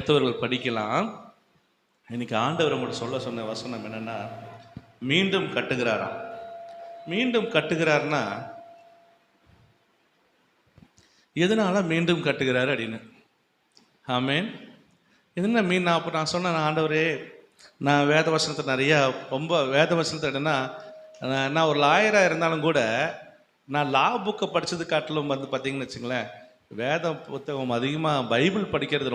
எடுத்தவர்கள் படிக்கலாம். இன்னைக்கு ஆண்டவர் உங்களுக்கு சொல்ல சொன்ன வசனம் என்னன்னா, மீண்டும் கட்டுகிறாராம். மீண்டும் கட்டுகிறார்னா எதனால மீண்டும் கட்டுகிறாரு அப்படின்னு. ஆமேன். என்ன மீன் அப்போ நான் சொன்னேன், ஆண்டவரே நான் வேத வசனத்தை நிறையா ரொம்ப வேத வசனத்தை என்னென்னா, நான் ஒரு லாயராக இருந்தாலும் கூட நான் லா புக்கை படித்தது காட்டிலும் வந்து பார்த்தீங்கன்னு வச்சுங்களேன், வேத புத்தகம் அதிகமாக பைபிள் படிக்கிறது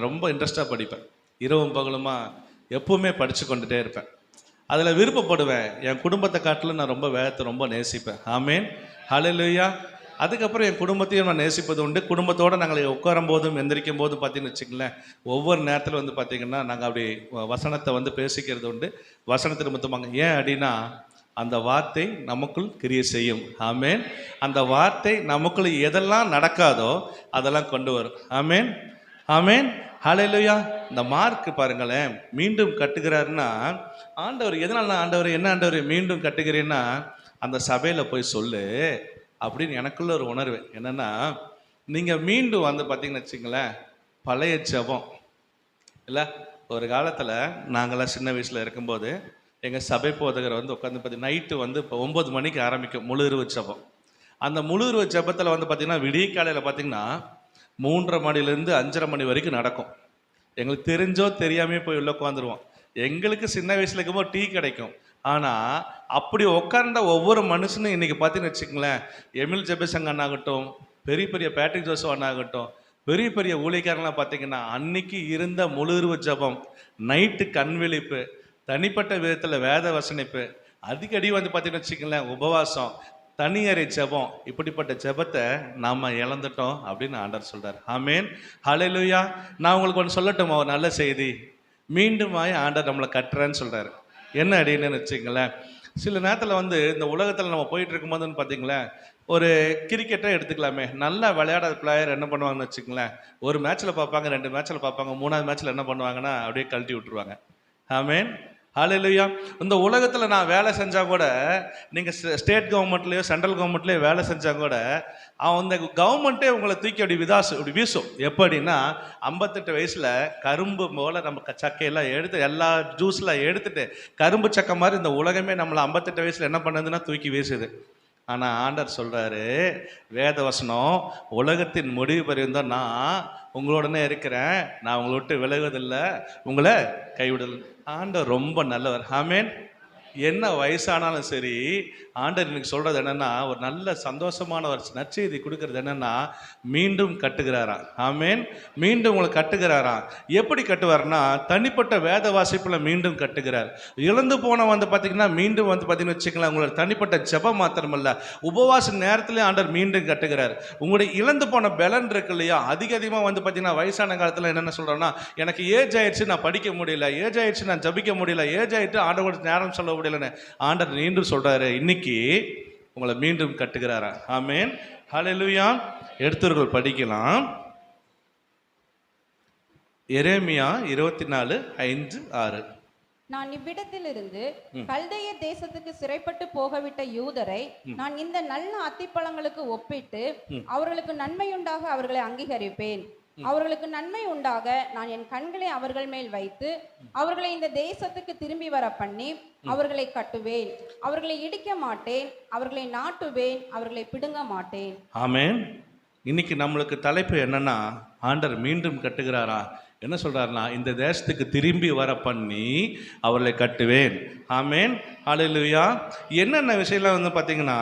ரொம்ப இன்ட்ரெஸ்டாக படிப்பேன். இரவும் பகலுமா எப்பவுமே படித்து கொண்டுட்டே இருப்பேன். அதில் விருப்பப்படுவேன். என் குடும்பத்தை காட்டிலும் நான் ரொம்ப வேதத்தை ரொம்ப நேசிப்பேன். ஆமேன், ஹல்லேலூயா. அதுக்கப்புறம் என் குடும்பத்தையும் நான் நேசிப்பது உண்டு. குடும்பத்தோடு நாங்கள் உட்காரும் போதும் எந்திரிக்கும் போதும் பார்த்தீங்கன்னு வச்சுங்களேன், ஒவ்வொரு நேரத்தில் வந்து பார்த்திங்கன்னா நாங்கள் அப்படி வசனத்தை வந்து பேசிக்கிறது உண்டு. வசனத்தை நிமித்தமாங்க. ஏன் அப்படின்னா, அந்த வார்த்தை நமக்குள் கிரியை செய்யும். ஆமேன். அந்த வார்த்தை நமக்குள் எதெல்லாம் நடக்காதோ அதெல்லாம் கொண்டு வரும். ஆமேன், ஆமேன், ஹல்லேலூயா. இந்த மார்க் பாருங்களேன், மீண்டும் கட்டுகிறாருன்னா ஆண்டவர் எதனால, ஆண்டவர் என்ன ஆண்டவர் மீண்டும் கட்டுகிறேன்னா, அந்த சபையில் போய் சொல்லு அப்படின்னு எனக்குள்ள ஒரு உணர்வு என்னன்னா, நீங்கள் மீண்டும் வந்து பார்த்தீங்கன்னு வச்சுங்களேன், பழைய ஜெபம் இல்லை. ஒரு காலத்தில் நாங்களாம் சின்ன வயசில் இருக்கும்போது எங்கள் சபை போதகர் வந்து உட்காந்து பார்த்தீங்கன்னா, நைட்டு வந்து இப்போ 9 மணிக்கு ஆரம்பிக்கும் முழு இரவு ஜெபம். அந்த முழு இரவு ஜெபத்தில் வந்து பார்த்திங்கன்னா விடிய காலையில் பார்த்திங்கன்னா 3:30 மணிலேருந்து 5:30 மணி வரைக்கும் நடக்கும். எங்களுக்கு தெரிஞ்சோ தெரியாமே போய் உள்ள உட்காந்துருவோம். எங்களுக்கு சின்ன வயசில் இருக்கும்போது டீ கிடைக்கும். ஆனால் அப்படி உட்கார்ந்த ஒவ்வொரு மனுஷனும் இன்றைக்கி பார்த்தீங்கன்னு வச்சுக்கங்களேன், எமில் ஜெபசங் அண்ணாகட்டும், பெரிய பெரிய பேட்ரிக் ஜோசப் அண்ணாகட்டும், பெரிய பெரிய ஊழியக்காரங்களாம் பார்த்தீங்கன்னா அன்னைக்கு இருந்த முழு இரவு ஜெபம், நைட்டு கண் விழிப்பு, தனிப்பட்ட விதத்தில் வேத வசனிப்பு, அடிக்கடி வந்து பார்த்தீங்கன்னு வச்சுக்கங்களேன் உபவாசம், தனியறை ஜெபம், இப்படிப்பட்ட ஜெபத்தை நாம் இழந்துட்டோம் அப்படின்னு ஆண்டவர் சொல்கிறார். ஆமேன், ஹல்லேலூயா. நான் உங்களுக்கு ஒன்று சொல்லட்டுமா, ஒரு நல்ல செய்தி. மீண்டும் ஆண்டவர் நம்மளை கட்டுறேன்னு சொல்கிறார். என்ன அப்படின்னு வச்சுங்களேன், சில நேரத்தில் வந்து இந்த உலகத்தில் நம்ம போயிட்டு இருக்கும்போதுன்னு பார்த்தீங்களேன், ஒரு கிரிக்கெட்டை எடுத்துக்கலாமே, நல்லா விளையாடாத பிளேயர் என்ன பண்ணுவாங்கன்னு வச்சுங்களேன், ஒரு மேட்ச்சில் பார்ப்பாங்க, 2 மேட்ச்சில் பார்ப்பாங்க, 3ஆவது மேட்ச்சில் என்ன பண்ணுவாங்கன்னா அப்படியே கழட்டி விட்டுருவாங்க. ஆமேன், ஹல்லேலூயா. இந்த உலகத்தில் நான் வேலை செஞ்சால் கூட, நீங்கள் ஸ்டேட் கவர்மெண்ட்லேயோ சென்ட்ரல் கவர்மெண்ட்லேயோ வேலை செஞ்சால் கூட, அந்த கவர்மெண்ட்டே உங்களை தூக்கி அப்படி வீசும். எப்படின்னா, 58 வயசில் கரும்பு போல் நம்ம சக்கையெல்லாம் எடுத்து எல்லா ஜூஸ்லாம் எடுத்துட்டு கரும்பு சக்கை மாதிரி இந்த உலகமே நம்மளை 58 வயசில் என்ன பண்ணுதுன்னா தூக்கி வீசுது. ஆனால் ஆண்டவர் சொல்கிறாரு, வேத வசனம், உலகத்தின் முடிவு பரியந்தம் நான் உங்களோடனே இருக்கிறேன், நான் உங்களை விட்டு விலகுவதில்லை, உங்களை கைவிடல். ஆண்டவர் ரொம்ப நல்லவர். ஆமேன். என்ன வயசானாலும் சரி, ஆண்டவர் இன்னைக்கு சொல்கிறது என்னென்னா, ஒரு நல்ல சந்தோஷமான ஒரு நற்செய்தி கொடுக்கறது என்னென்னா, மீண்டும் கட்டுகிறாராம். ஆமேன், மீண்டும் உங்களை கட்டுகிறாராம். எப்படி கட்டுவார்னா, தனிப்பட்ட வேத வாசிப்பில் மீண்டும் கட்டுகிறார். இழந்து போன வந்து பார்த்திங்கன்னா மீண்டும் வந்து பார்த்திங்கன்னு வச்சுக்கலாம், உங்களோட தனிப்பட்ட ஜெபம் மாத்திரமல்ல, உபவாச நேரத்துலேயே ஆண்டவர் மீண்டும் கட்டுகிறார். உங்களுடைய இழந்து போன பலன் இருக்கு இல்லையா, அதிகமாக வந்து பார்த்திங்கன்னா வயசான காலத்தில் என்னென்ன சொல்கிறோன்னா, எனக்கு ஏஜ் ஆயிடுச்சு, நான் படிக்க முடியல, ஏஜ் ஆயிடுச்சு, நான் ஜபிக்க முடியல, ஏஜ் ஆகிட்டு ஆண்டவர் நேரம் சொல்ல முடியலன்னு ஆண்டவர் மீண்டும் சொல்கிறாரு, இன்னைக்கு உங்களை மீண்டும் கட்டுகிறாரா. ஆமேன், ஹல்லேலூயா. எடுத்தவர்கள் படிக்கலாம். எரேமியா 24:5-6. நான் இவ்விடத்திலிருந்து கல்தைய தேசத்துக்கு சிறைப்பட்டு போகவிட்ட யூதரை நான் இந்த நல்ல அத்திப்பழங்களுக்கு ஒப்பிட்டு அவர்களுக்கு நன்மையுண்டாக அவர்களை அங்கீகரிப்பேன். அவர்களுக்கு நன்மை உண்டாக நான் என் கண்களை அவர்கள் மேல் வைத்து அவர்களை இந்த தேசத்துக்கு திரும்பி வர பண்ணி அவர்களை கட்டுவேன். அவர்களை இடிக்க மாட்டேன், அவர்களை நாட்டுவேன், அவர்களை பிடுங்க மாட்டேன். ஆமேன். இன்னைக்கு நம்மளுக்கு தலைப்பு என்னன்னா, ஆண்டவர் மீண்டும் கட்டுகிறாரா. என்ன சொல்றாருன்னா, இந்த தேசத்துக்கு திரும்பி வர பண்ணி அவர்களை கட்டுவேன். ஆமேன், ஹல்லேலூயா. என்னென்ன விஷயம்லாம் வந்து பார்த்தீங்கன்னா,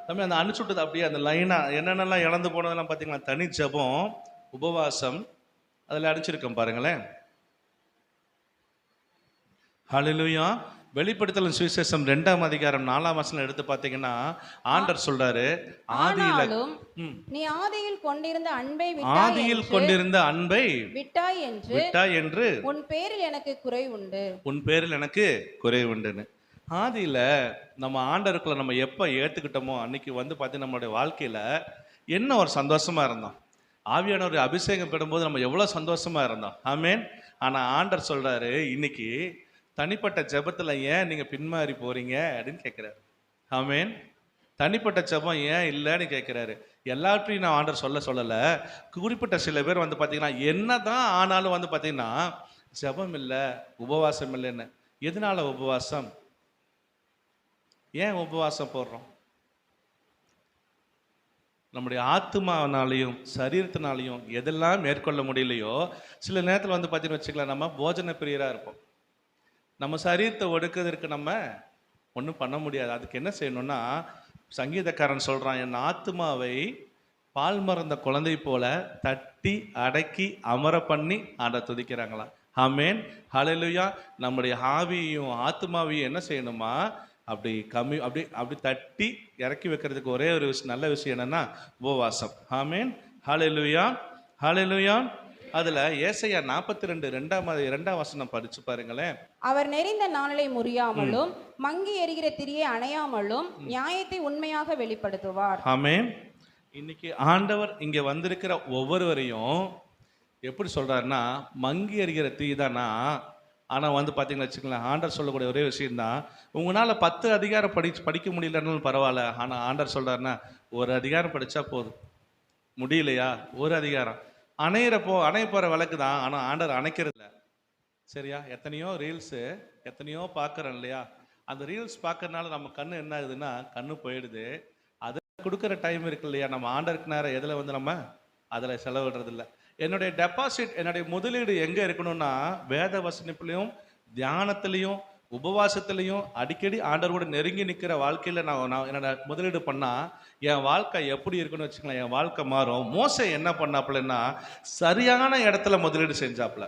நம்ம அந்த அனுப்பிச்சுட்டது அப்படியே அந்த லைனாக என்னென்னலாம் இழந்து போனதெல்லாம் பார்த்தீங்கன்னா, தனி ஜெபம், உபவாசம், அதில் அடிச்சிருக்கோம் பாருங்களேன். ஹல்லேலூயா. வெளிப்படுத்தல் சுவிசேஷம் 2ஆம் அதிகாரம் 4ஆம் வசனம் எடுத்து பார்த்தீங்கன்னா, ஆண்டவர் சொல்றாரு, ஆனாலும் நீ ஆதியில் கொண்டிருந்த அன்பை விட்டாய் என்று உன் பேரில் எனக்கு குறை உண்டுன்னு. ஆதியில் நம்ம ஆண்டவருக்குள்ள நம்ம எப்போ ஏற்றுக்கிட்டோமோ அன்னைக்கு வந்து பார்த்து நம்மளுடைய வாழ்க்கையில் என்ன ஒரு சந்தோஷமா இருந்தோம். ஆவியானவர் அபிஷேகம் பெறும்போது நம்ம எவ்வளோ சந்தோஷமா இருந்தோம். ஆமேன். ஆனால் ஆண்டவர் சொல்றாரு, இன்னைக்கு தனிப்பட்ட ஜெபத்தில் ஏன் நீங்கள் பின்மாறி போறீங்க அப்படின்னு கேட்குறாரு. ஆமேன். தனிப்பட்ட ஜெபம் ஏன் இல்லைன்னு கேட்குறாரு. எல்லாற்றையும் நான் ஆண்டவர் சொல்லலை. குறிப்பிட்ட சில பேர் வந்து பார்த்தீங்கன்னா என்னதான் ஆனாலும் வந்து பார்த்தீங்கன்னா ஜெபம் இல்லை, உபவாசம் இல்லைன்னு. எதனால உபவாசம்? ஏன் உபவாசம் போடுறோம்? நம்முடைய ஆத்மாவினாலையும் சரீரத்தினாலையும் எதெல்லாம் மேற்கொள்ள முடியலையோ சில நேரத்தில் வந்து பார்த்தீங்கன்னு வச்சுக்கலாம், நம்ம போஜன பிரியராக இருப்போம். நம்ம சரீரத்தை ஒடுக்கிறதுக்கு நம்ம ஒன்றும் பண்ண முடியாது. அதுக்கு என்ன செய்யணும்னா, சங்கீதக்காரன் சொல்கிறான், என் ஆத்மாவை பால் மறந்த குழந்தை போல தட்டி அடக்கி அமர பண்ணி ஆண்ட துதிக்கிறாங்களாம். ஆமேன், ஹல்லேலூயா. நம்முடைய ஆவியையும் ஆத்மாவையும் என்ன செய்யணுமா, அப்படி அப்படி தட்டி இறக்கி வைக்கிறதுக்கு ஒரே ஒரு நல்ல விஷயம் என்னன்னா உபவாசம். ஆமேன், ஹல்லேலூயா, ஹல்லேலூயா. அதுல ஏசாயா 42 2ஆம் வசனம் படிச்சு பாருங்களேன். அவர் நெறிந்த நாளை முறியாமலும் மங்கி எரிகிற திரியை அணையாமலும் நியாயத்தை உண்மையாக வெளிப்படுத்துவார். ஆமேன். இன்னைக்கு ஆண்டவர் இங்க வந்திருக்கிற ஒவ்வொருவரையும் எப்படி சொல்றாருன்னா, மங்கி எரிகிற தீ தானா. ஆனால் வந்து பார்த்தீங்கன்னு வச்சுக்கலாம், ஆண்டர் சொல்லக்கூடிய ஒரே விஷயம்தான், உங்களால் 10 அதிகாரம் படிக்க முடியலன்னு பரவாயில்ல, ஆனால் ஆண்டர் சொல்கிறாருன்னா ஒரு அதிகாரம் படித்தா போதும். முடியலையா, ஒரு அதிகாரம். அணைய போகிற விளக்கு தான், ஆனால் ஆண்டர் அணைக்கிறது இல்லை. சரியா? எத்தனையோ ரீல்ஸு எத்தனையோ பார்க்குறோம் இல்லையா? அந்த ரீல்ஸ் பார்க்கறதுனால நம்ம கண்ணு என்ன ஆகுதுன்னா, கண்ணு போயிடுது. அதை கொடுக்குற டைம் இருக்கு இல்லையா, நம்ம ஆண்டருக்கு நேரம் எதில் வந்து நம்ம அதில் செலவிடுறதில்லை. என்னுடைய டெபாசிட், என்னுடைய முதலீடு எங்கே இருக்கணும்னா, வேத வசனத்திலையும் தியானத்திலையும் உபவாசத்திலையும் அடிக்கடி ஆண்டவரோட நெருங்கி நிற்கிற வாழ்க்கையில் நான் என்னோட முதலீடு பண்ணால் என் வாழ்க்கை எப்படி இருக்குன்னு வச்சுக்கலாம், என் வாழ்க்கை மாறும். மோசே என்ன பண்ணாப்புலன்னா, சரியான இடத்துல முதலீடு செஞ்சாப்புல,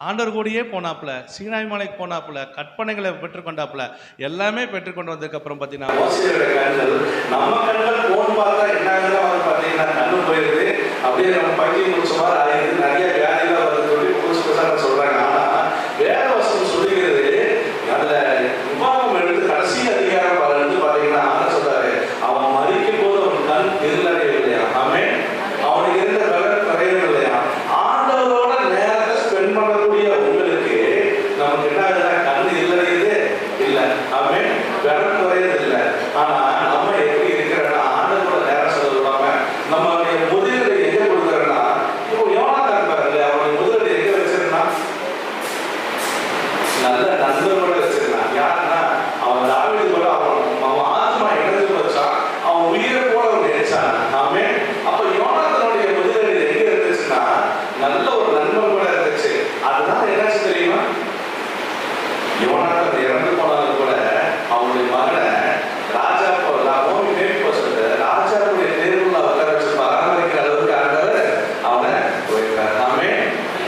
ஆண்டவர் கூடயே போனாப்புல, சீனாய் மலைக்கு போனாப்புல, கற்பனைகளை பெற்றுக்கொண்டாப்புல, எல்லாமே பெற்றுக்கொண்டு வந்ததுக்கு அப்புறம் பார்த்தீங்கன்னா மோசேயோட கண்கள், நம்ம கண்கள் போன் பார்த்தா என்ன பார்த்தீங்கன்னா கண்ணு போயிருது, அப்படியே நம்ம பங்கி முடிச்ச மாதிரி ஆயிடுது, நிறைய வியாதிகள் வருது சொல்லி புதுசு புதுசாக சொல்றாங்க. ஆனா வேற வசனம் சொல்லுகிறது, அதுல விவாதம் எடுத்து கடைசி அதிகாரம் பார்த்தீங்கன்னா ஆண்டவர் சொல்றாரு, அவன் மறிக்கும் போது அவன் கண் இருளடையவில்லையா. ஆமென். அவனுக்கு இருந்த பலன் குறையவும் இல்லையா. ஆண்டவரோட நேரத்தை ஸ்பெண்ட் பண்ணக்கூடிய உங்களுக்கு நமக்கு என்ன ஆகுதுன்னா, கண் இல்லையே இல்லை. ஆமென். பலன் குறையது இல்லை. ஆனா நம்ம எப்படி இருக்கிறோம்னா, ஆண்டவரோட நேரம் செலவிடாம நம்மளுடைய முதலீடு எங்க கொடுக்குறோம்னா, இப்போ யோனாதான் பாருங்க, அவனுடைய முதலீடு எங்க வச்சிருந்தா, நல்ல நண்பர்களோட வச்சிருந்தான். யாருன்னா அவன் தாவீது கூட அவன் ஆத்மா இணைந்து வச்சான், அவன் உயிரை போல அவன் நினைச்சான். ஆமே. அப்ப யோனாதனுடைய முதலீடு எங்க இருந்துச்சுன்னா, நல்ல ஒரு நண்பன் கூட இருந்துச்சு. அதனால என்னாச்சு தெரியுமா, யோனாதன் இறந்து போனாலும் கூட அவனுடைய மகனை ராஜா ராஜாவுடைய தேர்வுல உட்கார வச்சு பராமரிக்கிற அளவுக்கு ஆண்டவர் அவனை வைத்தார். ஆமே.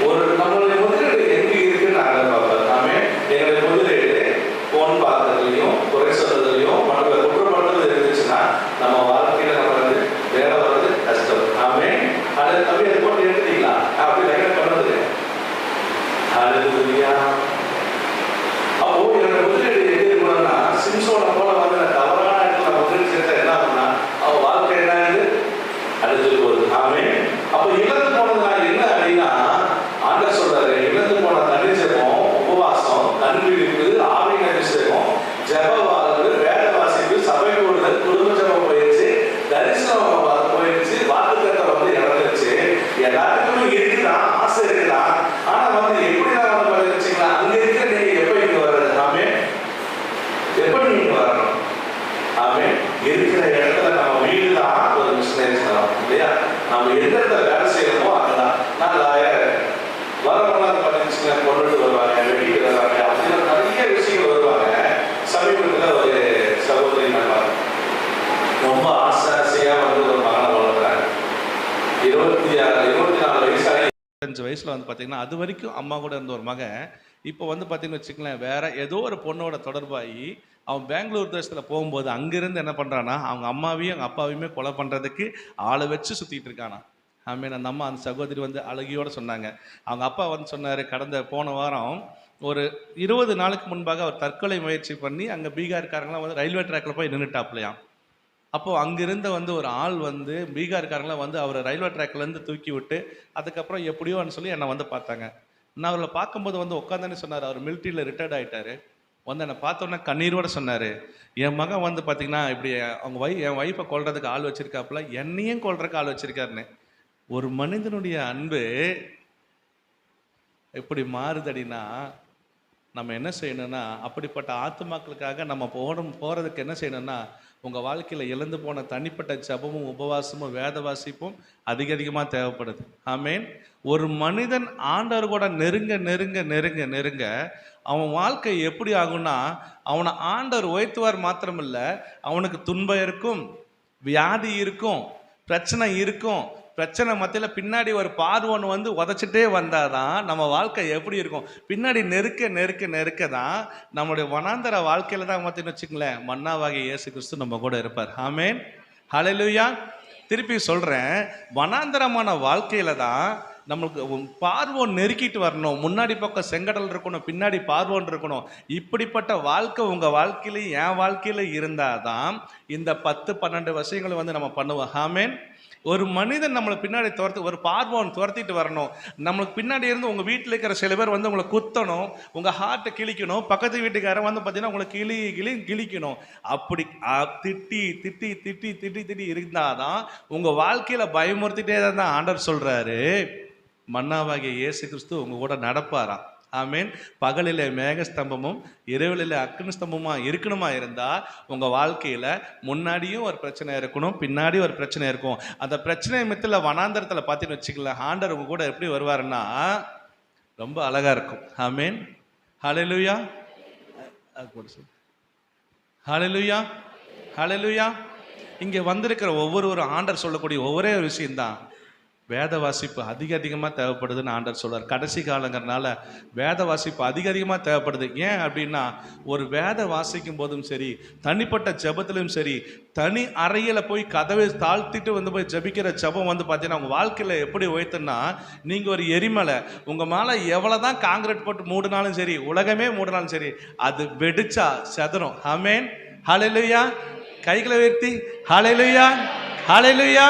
ஒரு நம்மளுடைய முதலீடு எங்க இருக்குன்னு ஆண்டவர் பார்ப்பார். ஆமே. எங்களுடைய முதலீடு போன் பார்க்கறதுலையும் குறை சொல்றதுலையும் மற்றவர்களை குற்றப்படுறது இருந்துச்சுன்னா நம்ம வாழ்க்கையில நம்ம வந்து வேலை வர்றது கஷ்டம். ஆமே. அதை தம்பி அது போட்டு எடுத்துட்டீங்களா, அப்படி லைன் பண்ணது. ஹல்லேலூயா. அப்போ என்னோட முதலீடு எங்க இருக்கணும்னா, சிம்சோனை போல வந்து தவறான இடத்துல முதலீடு செஞ்சா என்ன ஆகும்னா, அவ வாழ்க்கை என்ன ஆகுது, அழிஞ்சு போகுது. ஆமே. அப்ப இழந்து போனது நான் என்ன அப்படின்னா, ஆண்டவர் சொல்றாரு, இழந்து போன தனி ஜெபம், உபவாசம், கண் விழிப்பு, ஆவியின் அபிஷேகம், ஜெப வாழ்வு, வேத வாசிப்பு, சபை கூடுதல், குடும்ப ஜெபம் போயிடுச்சு, தரிசனம் போயிடுச்சு, வாக்குத்தத்தம் வந்து இழந்துருச்சு. எல்லாத்துக்குமே இருக்குதான், ஆசை இருக்குதான். ஆனா வந்து எப்படி நான் வந்து வச்சுங்களா, அங்க இருக்கிற நீங்க எப்ப இங்க வர்றது. ஆமே. எப்படி நீங்க வரணும். ஆமே. இருக்கிற இடத்துல நம்ம வீடு தான் ஒரு மிஷனரி ஸ்தலம் இல்லையா. நம்ம எந்த இடத்துல வேலை செய்யணுமோ அங்கதான். நான் லாயர் வரவங்களாம் பார்த்தீங்கன்னா கொண்டுட்டு வருவாங்க, வெட்டிட்டு வருவாங்க, அப்படின்னா நிறைய விஷயங்கள் வருவாங்க. சமீபத்தில் ஒரு சகோதரி நல்லா ரொம்ப ஆசையா வந்து ஒரு மகனை வளர்க்குறாங்க. 24 வயசாகி 25 வயசுல வந்து பார்த்தீங்கன்னா, அது வரைக்கும் அம்மா கூட இருந்த ஒரு மகன் இப்போ வந்து பார்த்தீங்கன்னு வச்சுக்கலாம், வேற ஏதோ ஒரு பொண்ணோட தொடர்பாகி அவன் பெங்களூர் தேசத்தில் போகும்போது அங்கிருந்து என்ன பண்ணுறான்னா, அவங்க அம்மாவையும் அவங்க அப்பாவையுமே கொலை பண்ணுறதுக்கு ஆளை வச்சு சுற்றிட்டு இருக்கானா. ஆமீன். அந்த அம்மா, அந்த சகோதரி வந்து அழகியோடு சொன்னாங்க. அவங்க அப்பா வந்து சொன்னார், போன வாரம் ஒரு 20 நாளுக்கு முன்பாக அவர் தற்கொலை முயற்சி பண்ணி அங்கே பீகார்காரங்களாம் வந்து ரயில்வே ட்ராக்கில் போய் நின்றுட்டாப்லையாம். அப்போது அங்கிருந்த வந்து ஒரு ஆள் வந்து பீகார்காரங்களாம் வந்து அவரை ரயில்வே ட்ராக்லேருந்து தூக்கி விட்டு அதுக்கப்புறம் எப்படியோன்னு சொல்லி என்னை வந்து பார்த்தாங்க. நான் அவரை பார்க்கும்போது வந்து உட்காந்துன்னு சொன்னார், அவர் மிலிட்ரியில் ரிட்டையர்ட் ஆகிட்டார். வந்து என்னை பார்த்தோன்னே கண்ணீரோட சொன்னார், என் மகன் வந்து பார்த்தீங்கன்னா இப்படி அவங்க என் ஒய்ஃபை கொல்றதுக்கு ஆள் வச்சிருக்காப்புல, என்னையும் கொல்றதுக்கு ஆள் வச்சிருக்காருன்னு. ஒரு மனிதனுடைய அன்பு எப்படி மாறுதடினா, நம்ம என்ன செய்யணும்னா, அப்படிப்பட்ட ஆத்துமாக்களுக்காக நம்ம போகிறதுக்கு என்ன செய்யணும்னா, உங்கள் வாழ்க்கையில் இழந்து போன தனிப்பட்ட ஜபமும் உபவாசமும் வேத வாசிப்பும் அதிகமாக தேவைப்படுது. ஆமேன். ஒரு மனிதன் ஆண்டவர் கூட நெருங்க நெருங்க நெருங்க நெருங்க அவன் வாழ்க்கை எப்படி ஆகும்னா, அவனை ஆண்டவர் உயர்த்துவார் மாத்திரமில்ல, அவனுக்கு துன்பம் இருக்கும், வியாதி இருக்கும், பிரச்சனை இருக்கும். பிரச்சனை மத்தியில் பின்னாடி ஒரு பார்வன் வந்து உதச்சிட்டே வந்தாதான் நம்ம வாழ்க்கை எப்படி இருக்கும். பின்னாடி நெருக்க நெருக்க நெருக்க தான் நம்மளுடைய வனாந்தர வாழ்க்கையில தான் பார்த்தீங்கன்னு வச்சுங்களேன், மன்னாவாகிய இயேசு கிறிஸ்து நம்ம கூட இருப்பார். ஆமேன். ஹல்லேலூயா. திருப்பி சொல்றேன், வனாந்தரமான வாழ்க்கையில தான் நம்மளுக்கு பார்வோன் நெருக்கிட்டு வரணும். முன்னாடி பக்கம் செங்கடல் இருக்கணும், பின்னாடி பார்வோன் இருக்கணும். இப்படிப்பட்ட வாழ்க்கை உங்க வாழ்க்கையில என் வாழ்க்கையில இருந்தாதான் இந்த 10-12 விஷயங்களை வந்து நம்ம பண்ணுவோம். ஆமேன். ஒரு மனிதன் நம்மளை பின்னாடி ஒரு பார்வோன் துரத்திட்டு வரணும். நம்மளுக்கு பின்னாடி இருந்து உங்கள் வீட்டில் இருக்கிற சில பேர் வந்து உங்களை குத்தணும், உங்கள் ஹார்ட்டை கிழிக்கணும், பக்கத்து வீட்டுக்காரன் வந்து பார்த்தீங்கன்னா உங்களை கிழிக்கணும். அப்படி திட்டி திட்டி திட்டி திட்டி திட்டி இருந்தாதான் உங்கள் வாழ்க்கையில் பயமுறுத்திட்டே தான் ஆண்டவர் சொல்கிறாரு, மன்னாவாகிய இயேசு கிறிஸ்து உங்கள் கூட நடப்பாராம். ஆமேன். பகலில் மேகஸ்தம்பமும் இரவில அக்னி ஸ்தம்பமா இருக்கணுமா இருந்தால் உங்கள் வாழ்க்கையில் முன்னாடியும் ஒரு பிரச்சனை இருக்கணும், பின்னாடி ஒரு பிரச்சனை இருக்கும். அந்த பிரச்சனை மத்தியில் வனாந்தரத்தில் பார்த்தீங்கன்னு வச்சுக்கல, ஆண்டவர் உங்க கூட எப்படி வருவாருன்னா ரொம்ப அழகா இருக்கும். ஆமேன். ஹல்லேலூயா. ஹல்லேலூயா. ஹல்லேலூயா. இங்கே வந்திருக்கிற ஒவ்வொரு ஆண்டவர் சொல்லக்கூடிய ஒவ்வொரே ஒரு விஷயம்தான், வேத வாசிப்பு அதிகமாக தேவைப்படுதுன்னு ஆண்டவர் சொல்றார். கடைசி காலங்கிறதுனால வேத வாசிப்பு அதிகமாக தேவைப்படுது. ஏன் அப்படின்னா, ஒரு வேத வாசிக்கும் போதும் சரி, தனிப்பட்ட ஜபத்திலும் சரி, தனி அறையில் போய் கதவை தாழ்த்திட்டு வந்து போய் ஜபிக்கிற ஜபம் வந்து பார்த்தீங்கன்னா உங்கள் வாழ்க்கையில் எப்படி உயர்த்துன்னா, நீங்கள் ஒரு எரிமலை, உங்கள் மேலே எவ்வளோதான் காங்கிரீட் போட்டு மூடினாலும் சரி, உலகமே மூடினாலும் சரி, அது வெடிச்சா செதறும். ஆமேன். ஹல்லேலூயா. கைகளை உயர்த்தி ஹல்லேலூயா ஹல்லேலூயா.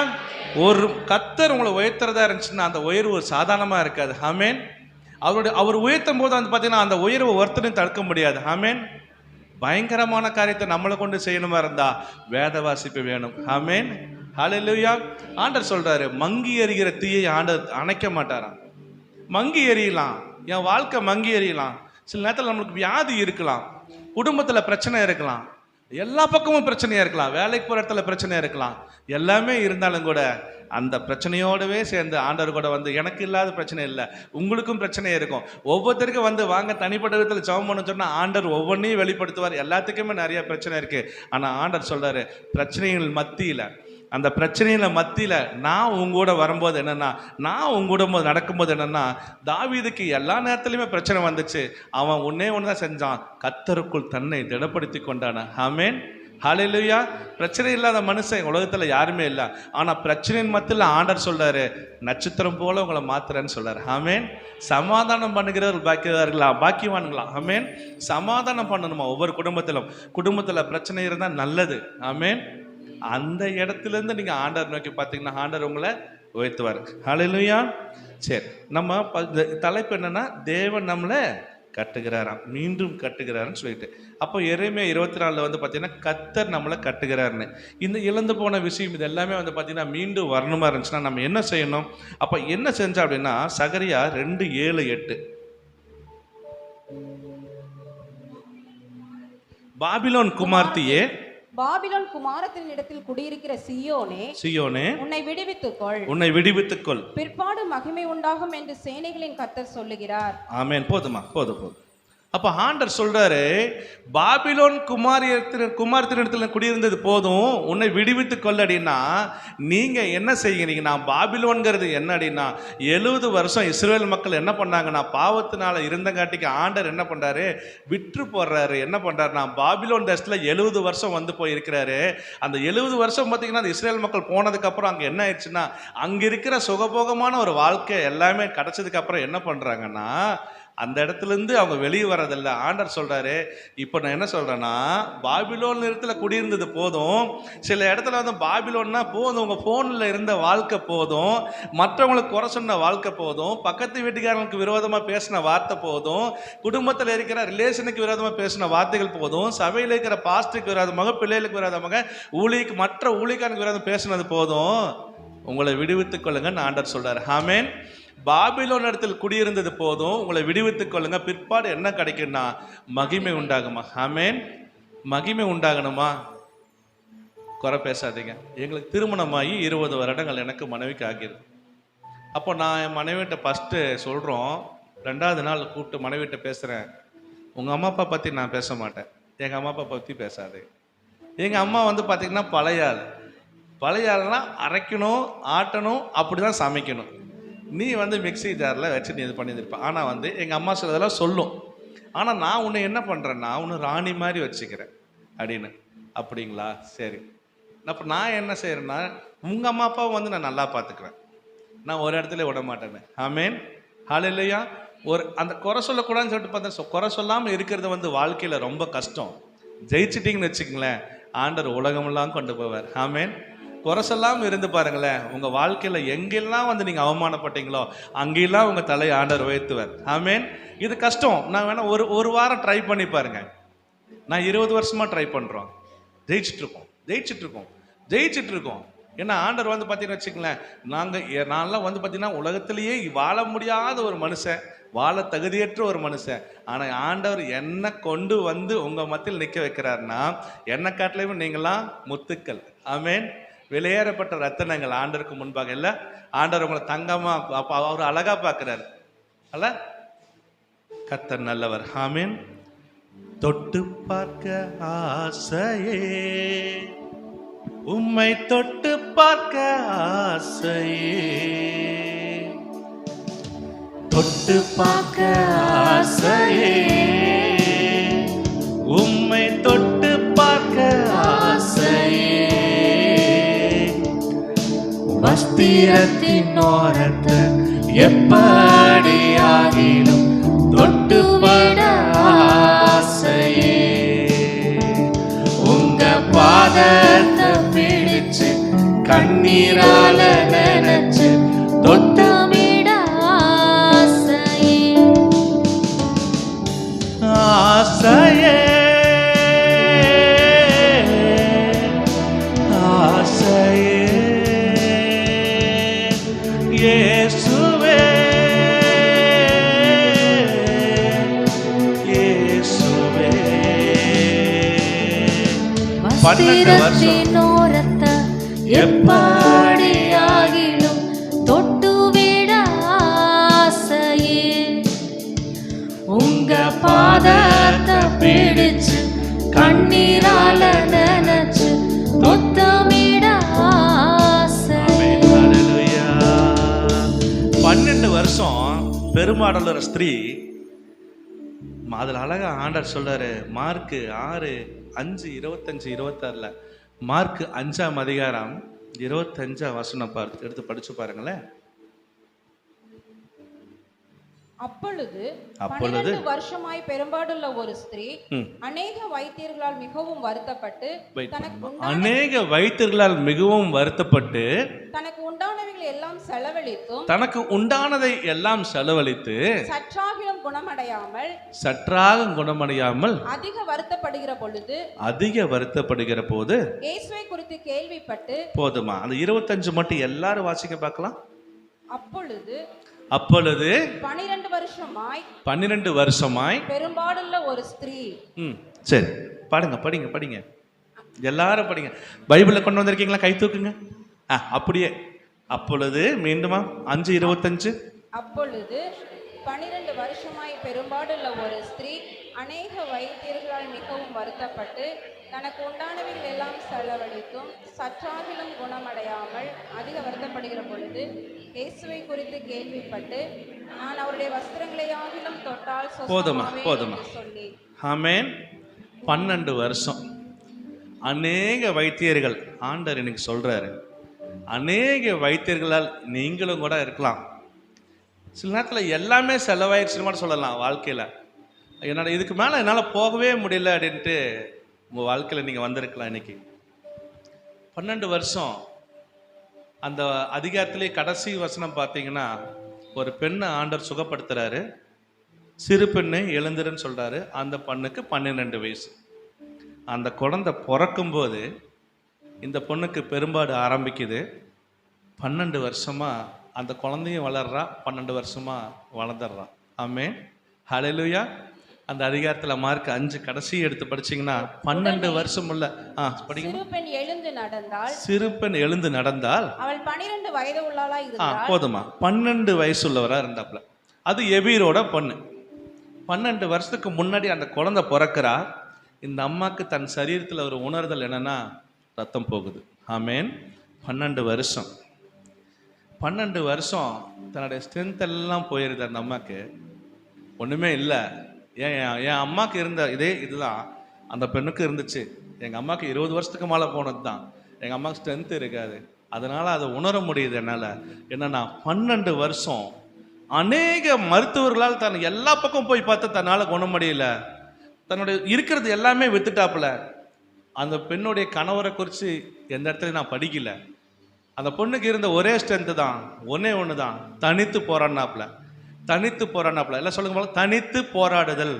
ஒரு கர்த்தர் உங்களை உயர்த்துறதா இருந்துச்சுன்னா அந்த உயர்வு சாதாரணமாக இருக்காது. ஆமேன். அவர் உயர்த்தும் போது வந்து பார்த்தீங்கன்னா அந்த உயர்வை ஒருத்தரையும் தடுக்க முடியாது. ஆமேன். பயங்கரமான காரியத்தை நம்மளை கொண்டு செய்யணுமா இருந்தா வேத வாசிப்பு வேணும். ஆமேன். ஹல்லேலூயா. ஆண்டவர் சொல்றாரு, மங்கி எறிகிற தீயை ஆண்டவர் அணைக்க மாட்டாராம். மங்கி எறியலாம், என் வாழ்க்கை மங்கி எறியலாம். சில நேரத்தில் நம்மளுக்கு வியாதி இருக்கலாம், குடும்பத்தில் பிரச்சனை இருக்கலாம், எல்லா பக்கமும் பிரச்சனையா இருக்கலாம், வேலைக்கு போகிற இடத்துல பிரச்சனையா இருக்கலாம். எல்லாமே இருந்தாலும் கூட அந்த பிரச்சனையோடவே சேர்ந்து ஆண்டவர் கூட வந்து, எனக்கு இல்லாத பிரச்சனை இல்லை, உங்களுக்கும் பிரச்சனை இருக்கும். ஒவ்வொருத்தருக்கும் வந்து வாங்க தனிப்பட்ட விதத்தில் ஜெபம் பண்ண சொன்னால் ஆண்டவர் ஒவ்வொன்றையும் வெளிப்படுத்துவார். எல்லாத்துக்குமே நிறைய பிரச்சனை இருக்குது. ஆனால் ஆண்டவர் சொல்கிறாரு, பிரச்சனைகள் மத்தியில், அந்த பிரச்சனையில மத்தியில் நான் உங்கூட வரும்போது என்னன்னா, நான் உங்கூட நடக்கும்போது என்னன்னா, தாவீதுக்கு எல்லா நேரத்துலையுமே பிரச்சனை வந்துச்சு, அவன் ஒன்னே ஒன்று தான் செஞ்சான், கர்த்தருக்குள் தன்னை திடப்படுத்தி கொண்டான. ஆமேன். ஹல்லேலூயா. பிரச்சனை இல்லாத மனுஷன் உலகத்தில் யாருமே இல்லை. ஆனால் பிரச்சனையின் மத்தியில் ஆண்டவர் சொல்றாரு, நட்சத்திரம் போல உங்களை மாத்துறேன்னு சொல்றாரு. ஆமேன். சமாதானம் பண்ணுகிறவர்கள் பாக்கியவான்களா. ஆமேன். சமாதானம் பண்ணணுமா ஒவ்வொரு குடும்பத்தில் பிரச்சனை இருந்தால் நல்லது. ஆமேன். அந்த இடத்துல இருந்து நீங்க ஆண்டவர் நோக்கி பார்த்தீங்கன்னா ஆண்டவர் உங்களை உயர்த்துவார். ஹல்லேலூயா. சரி, நம்ம தலைப்பு என்னன்னா, தேவன் நம்மளை கட்டுகிறாராம், மீண்டும் கட்டுகிறாருன்னு சொல்லிட்டு. அப்போ எரேமியா 24 வந்து பார்த்தீங்கன்னா கர்த்தர் நம்மளை கட்டுகிறாருன்னு. இந்த இழந்து போன விஷயம் இது எல்லாமே வந்து பார்த்தீங்கன்னா மீண்டும் வரணுமா இருந்துச்சுன்னா நம்ம என்ன செய்யணும்? அப்போ என்ன செஞ்சா அப்படின்னா, சகரியா 2:7-8, பாபிலோன் குமார்த்தியே, பாபிலோன் குமாரத்தின் இடத்தில் குடியிருக்கிற சீயோனே, உன்னை விடுவித்துக்கொள், பிற்பாடு மகிமை உண்டாகும் என்று சேனைகளின் கர்த்தர் சொல்லுகிறார். ஆமென். போதும். அப்ப ஆண்டவர் சொல்றாரு, பாபிலோன் குமாரத்தினிடத்தில் குடியிருந்தது போதும், உன்னை விடுவித்து கொள்ளடினா நீங்க என்ன செய்கிறீங்கன்னா, பாபிலோன்கிறது என்ன அப்படின்னா, 70 வருஷம் இஸ்ரேல் மக்கள் என்ன பண்ணாங்கன்னா, பாவத்தினால இருந்தங்காட்டிக்கு ஆண்டவர் என்ன பண்றாரு, விற்று போடுறாரு. என்ன பண்றாருன்னா, பாபிலோன் தேசத்துல 70 வருஷம் வந்து போய் இருக்கிறாரு. அந்த 70 வருஷம் பார்த்தீங்கன்னா, அந்த இஸ்ரேல் மக்கள் போனதுக்கு அப்புறம் அங்க என்ன ஆயிடுச்சுன்னா, அங்க இருக்கிற சுகபோகமான ஒரு வாழ்க்கை எல்லாமே கிடைச்சதுக்கு அப்புறம் என்ன பண்றாங்கன்னா, அந்த இடத்துல இருந்து அவங்க வெளியே வர்றதில்ல. ஆண்டவர் சொல்றாரு, இப்போ நான் என்ன சொல்றேன்னா, பாபிலோன் இடத்துல குடியிருந்தது போதும். சில இடத்துல வந்து பாபிலோன்னா போதும், உங்க போன்ல இருந்த வாழ்க்கை போதும், மற்றவங்களுக்கு குறை சொன்ன வாழ்க்கை போதும், பக்கத்து வீட்டுக்காரங்களுக்கு விரோதமா பேசின வார்த்தை போதும், குடும்பத்தில் இருக்கிற ரிலேஷனுக்கு விரோதமா பேசின வார்த்தைகள் போதும், சபையில் இருக்கிற பாஸ்டருக்கு விரோதமாக, பிள்ளைகளுக்கு விரோதமாக, மற்ற ஊழியக்காரனுக்கு விரோதம் பேசினது போதும், உங்களை விடுவித்துக் கொள்ளுங்க ஆண்டவர் சொல்றாரு. ஆமென். பாபிலோன் இடத்தில் குடியிருந்தது போதும், உங்களை விடுவித்துக் கொள்ளுங்க. பிற்பாடு என்ன கிடைக்கும்னா மகிமை உண்டாகுமா? ஆமென். மகிமை உண்டாகணுமா? குறை பேசாதீங்க. எங்களுக்கு திருமணமாகி 20 வருடங்கள் எனக்கு மனைவிக்கு ஆகிருது. அப்போ நான் என் மனைவிட்ட ஃபஸ்ட்டு சொல்கிறோம், 2வது நாள் கூப்பிட்டு மனைவிட்ட பேசுகிறேன், உங்கள் அம்மா அப்பா பற்றி நான் பேச மாட்டேன், எங்கள் அம்மா அப்பா பற்றி பேசாது. எங்கள் அம்மா வந்து பார்த்திங்கன்னா பழைய ஆள்னா அரைக்கணும், ஆட்டணும், அப்படி தான் சமைக்கணும். நீ வந்து மிக்ஸி ஜாரில் வச்சு நீ இது பண்ணியிருப்ப. ஆனால் வந்து எங்கள் அம்மா சிலதெல்லாம் சொல்லும், ஆனால் நான் உன்னை என்ன பண்ணுறேன்னா உன்னை ராணி மாதிரி வச்சுக்கிறேன் அப்படின்னு. அப்படிங்களா, சரி. அப்போ நான் என்ன செய்கிறேன்னா, உங்கள் அம்மா அப்பாவை வந்து நான் நல்லா பார்த்துக்குறேன், நான் ஒரு இடத்துல விட மாட்டேன்னு. ஆமென். ஹல்லேலூயா. அந்த குறை சொல்லக்கூடாதுன்னு சொல்லிட்டு பார்த்தா, குறை சொல்லாமல் இருக்கிறது வந்து வாழ்க்கையில் ரொம்ப கஷ்டம். ஜெயிச்சிட்டிங்கன்னு வச்சுக்கங்களேன், ஆண்டவர் உலகமெல்லாம் கொண்டு போவார். ஆமென். குறை சொல்லாமல் இருந்து பாருங்களேன், உங்கள் வாழ்க்கையில் எங்கெல்லாம் வந்து நீங்கள் அவமானப்பட்டீங்களோ அங்கெல்லாம் உங்கள் தலையை ஆண்டவர் உயர்த்துவார். ஆமென். இது கஷ்டம். நான் வேணா ஒரு வாரம் ட்ரை பண்ணி பாருங்க. நான் 20 வருஷமாக ட்ரை பண்ணுறோம், ஜெயிச்சிட்டு இருக்கோம். ஏன்னா ஆண்டவர் வந்து பார்த்தீங்கன்னு வச்சுக்கங்களேன், நான்லாம் வந்து பார்த்தீங்கன்னா உலகத்திலேயே வாழ முடியாத ஒரு மனுஷன், வாழ தகுதியற்ற ஒரு மனுஷன். ஆனால் ஆண்டவர் என்னை கொண்டு வந்து உங்கள் மத்தியில் நிற்க வைக்கிறாருன்னா, என்னை காட்டிலையும் நீங்களாம் முத்துக்கள். ஆமென். வெளியேறப்பட்ட ரத்தனங்கள் ஆண்டவருக்கு முன்பாக இல்லை. ஆண்டவர் உங்களை தங்கமா அவர் அழகா பார்க்கிறார் அல்ல. கர்த்தர் நல்லவர். ஆமென். தொட்டு பார்க்க ஆசையே, உம்மை தொட்டு பார்க்க ஆசையே, தொட்டு பார்க்க ஆசையே, உம்மை தொட்டு பார்க்க ஆசையே, வஸ்திரத்தின் ஓரத்தை எப்படியாகிலும் தொட்டு விட ஆசையே, உங்க பாதத்தை பிடிச்சு கண்ணீரால நினைச்சு தொட்டு விட ஆசையே, ஆசையே, ஆசையே, இயேசுவே, இயேசுவே. 12 வருஷம் எப்படியாகிலும் தொட்டு விட ஆசையே, உங்க பாதத்தை பிடிச்சு கண்ணீரால நினைச்சு முத்தமிட ஆசையே. 12 வருஷம் பெருமாடலுற ஸ்திரீ. அதில் அழகா ஆண்டவர் சொல்றாரு, மார்க்கு 6:25-26 மார்க்கு 5ஆம் அதிகாரம் 25ஆம் வசனம் எடுத்து படிச்சு பாருங்களேன். அப்பொழுது 12 வருஷமாய் பெரும்பாடுள்ள ஒரு ஸ்திரீ அநேக வைத்தியர்களால் மிகவும் வருத்தப்பட்டு தனக்கு உண்டானவைகளை எல்லாம் செலவழித்து சற்றாகிலும் குணமடையாமல் அதிக வருத்தப்படுகிற பொழுது இயேசுவை குறித்து கேள்விப்பட்டு. போதுமா? அந்த 25 மட்டும் எல்லாரும் வாசிக்க பார்க்கலாம். அப்பொழுது 12 வருஷமாய் பெரும்பாடுள்ள ஒரு ஸ்திரீ. சரி, படிங்க எல்லாரும் படிங்க. பைபிளை கொண்டு வந்திருக்கீங்களா? கை தூக்குங்க. அப்படியே. அப்பொழுது மீண்டுமா 5:25. அப்பொழுது 12 வருஷமாய் பெரும்பாடுள்ள ஒரு ஸ்திரீ அநேக வைத்தியர்களால் மிகவும் வருத்தப்பட்டு தனக்கு உண்டானவைகள் எல்லாம் செலவழித்தும் சற்றாகிலும் குணமடையாமல் அதிக வருத்தப்படுகிற பொழுது இயேசுவை குறித்து கேள்விப்பட்டு நான் அவருடைய வஸ்திரங்களையாகிலும் தொட்டால் போதுமா சொல்லி. ஆமென். 12 வருஷம் அநேக வைத்தியர்கள். ஆண்டவர் எனக்கு சொல்றாரு, அநேக வைத்தியர்களால் நீங்களும் கூட இருக்கலாம். சில நேரத்தில் எல்லாமே செலவாயிடுச்சுன்னு கூட சொல்லலாம் வாழ்க்கையில். இதுக்கு மேலே என்னால் போகவே முடியல அப்படின்ட்டு உங்கள் வாழ்க்கையில் நீங்கள் வந்திருக்கலாம். இன்னைக்கு 12 வருஷம் அந்த அதிகாரத்திலே கடைசி வசனம் பார்த்தீங்கன்னா, ஒரு பெண்ணை ஆண்டவர் சுகப்படுத்துறாரு. சிறு பெண்ணை எழுந்துருன்னு சொல்றாரு. அந்த பொண்ணுக்கு 12 வயசு. அந்த குழந்தை பிறக்கும்போது இந்த பொண்ணுக்கு பெரும்பாடு ஆரம்பிக்குது. 12 வருஷமா அந்த குழந்தையும் வளர்றா, 12 வருஷமா வளர்ந்துடுறான். ஆமென், ஹல்லேலூயா. அந்த அதிகாரத்தில் மார்க் 5 கடைசி எடுத்து படிச்சீங்கன்னா 12 வருஷம் உள்ள படிங்க. சிறு பெண் எழுந்து நடந்தாள். சிறு பெண் எழுந்து நடந்தால் அவள் 12 வயது உள்ளவளா இருந்தாள். போதுமா, 12 வயசு உள்ளவரா இருந்தாப்புல. அது எபீரோட பொண்ணு. 12 வருஷத்துக்கு முன்னாடி அந்த குழந்தை பிறக்கிறா. இந்த அம்மாக்கு தன் சரீரத்தில் ஒரு உணர்தல் என்னன்னா, ரத்தம் போகுது. ஆமென். 12 வருஷம் தன்னுடைய ஸ்ட்ரென்த் எல்லாம் போயிருது. அந்த அம்மாக்கு ஒன்றுமே இல்லை. என் அம்மாவுக்கு இருந்த இதுதான் அந்த பெண்ணுக்கு இருந்துச்சு. எங்கள் அம்மாவுக்கு 20 வருஷத்துக்கு மேலே போனது தான். எங்கள் அம்மாவுக்கு ஸ்ட்ரென்த் இருக்காது. அதனால் அதை உணர முடியுது என்னால். என்னன்னா 12 வருஷம் அநேக மருத்துவர்களால் தன் எல்லா பக்கம் போய் பார்த்து தன்னால் குணம் முடியல. தன்னுடைய இருக்கிறது எல்லாமே வித்துட்டாப்புல. அந்த பெண்ணுடைய கணவரை குறித்து எந்த இடத்துலையும் நான் படிக்கல. அந்த பொண்ணுக்கு இருந்த ஒரே ஸ்ட்ரென்த்து தான், ஒன்று தான், தனித்து போராடினாப்புல. எல்லாம் சொல்லுங்க போல, தனித்து போராடுதல்.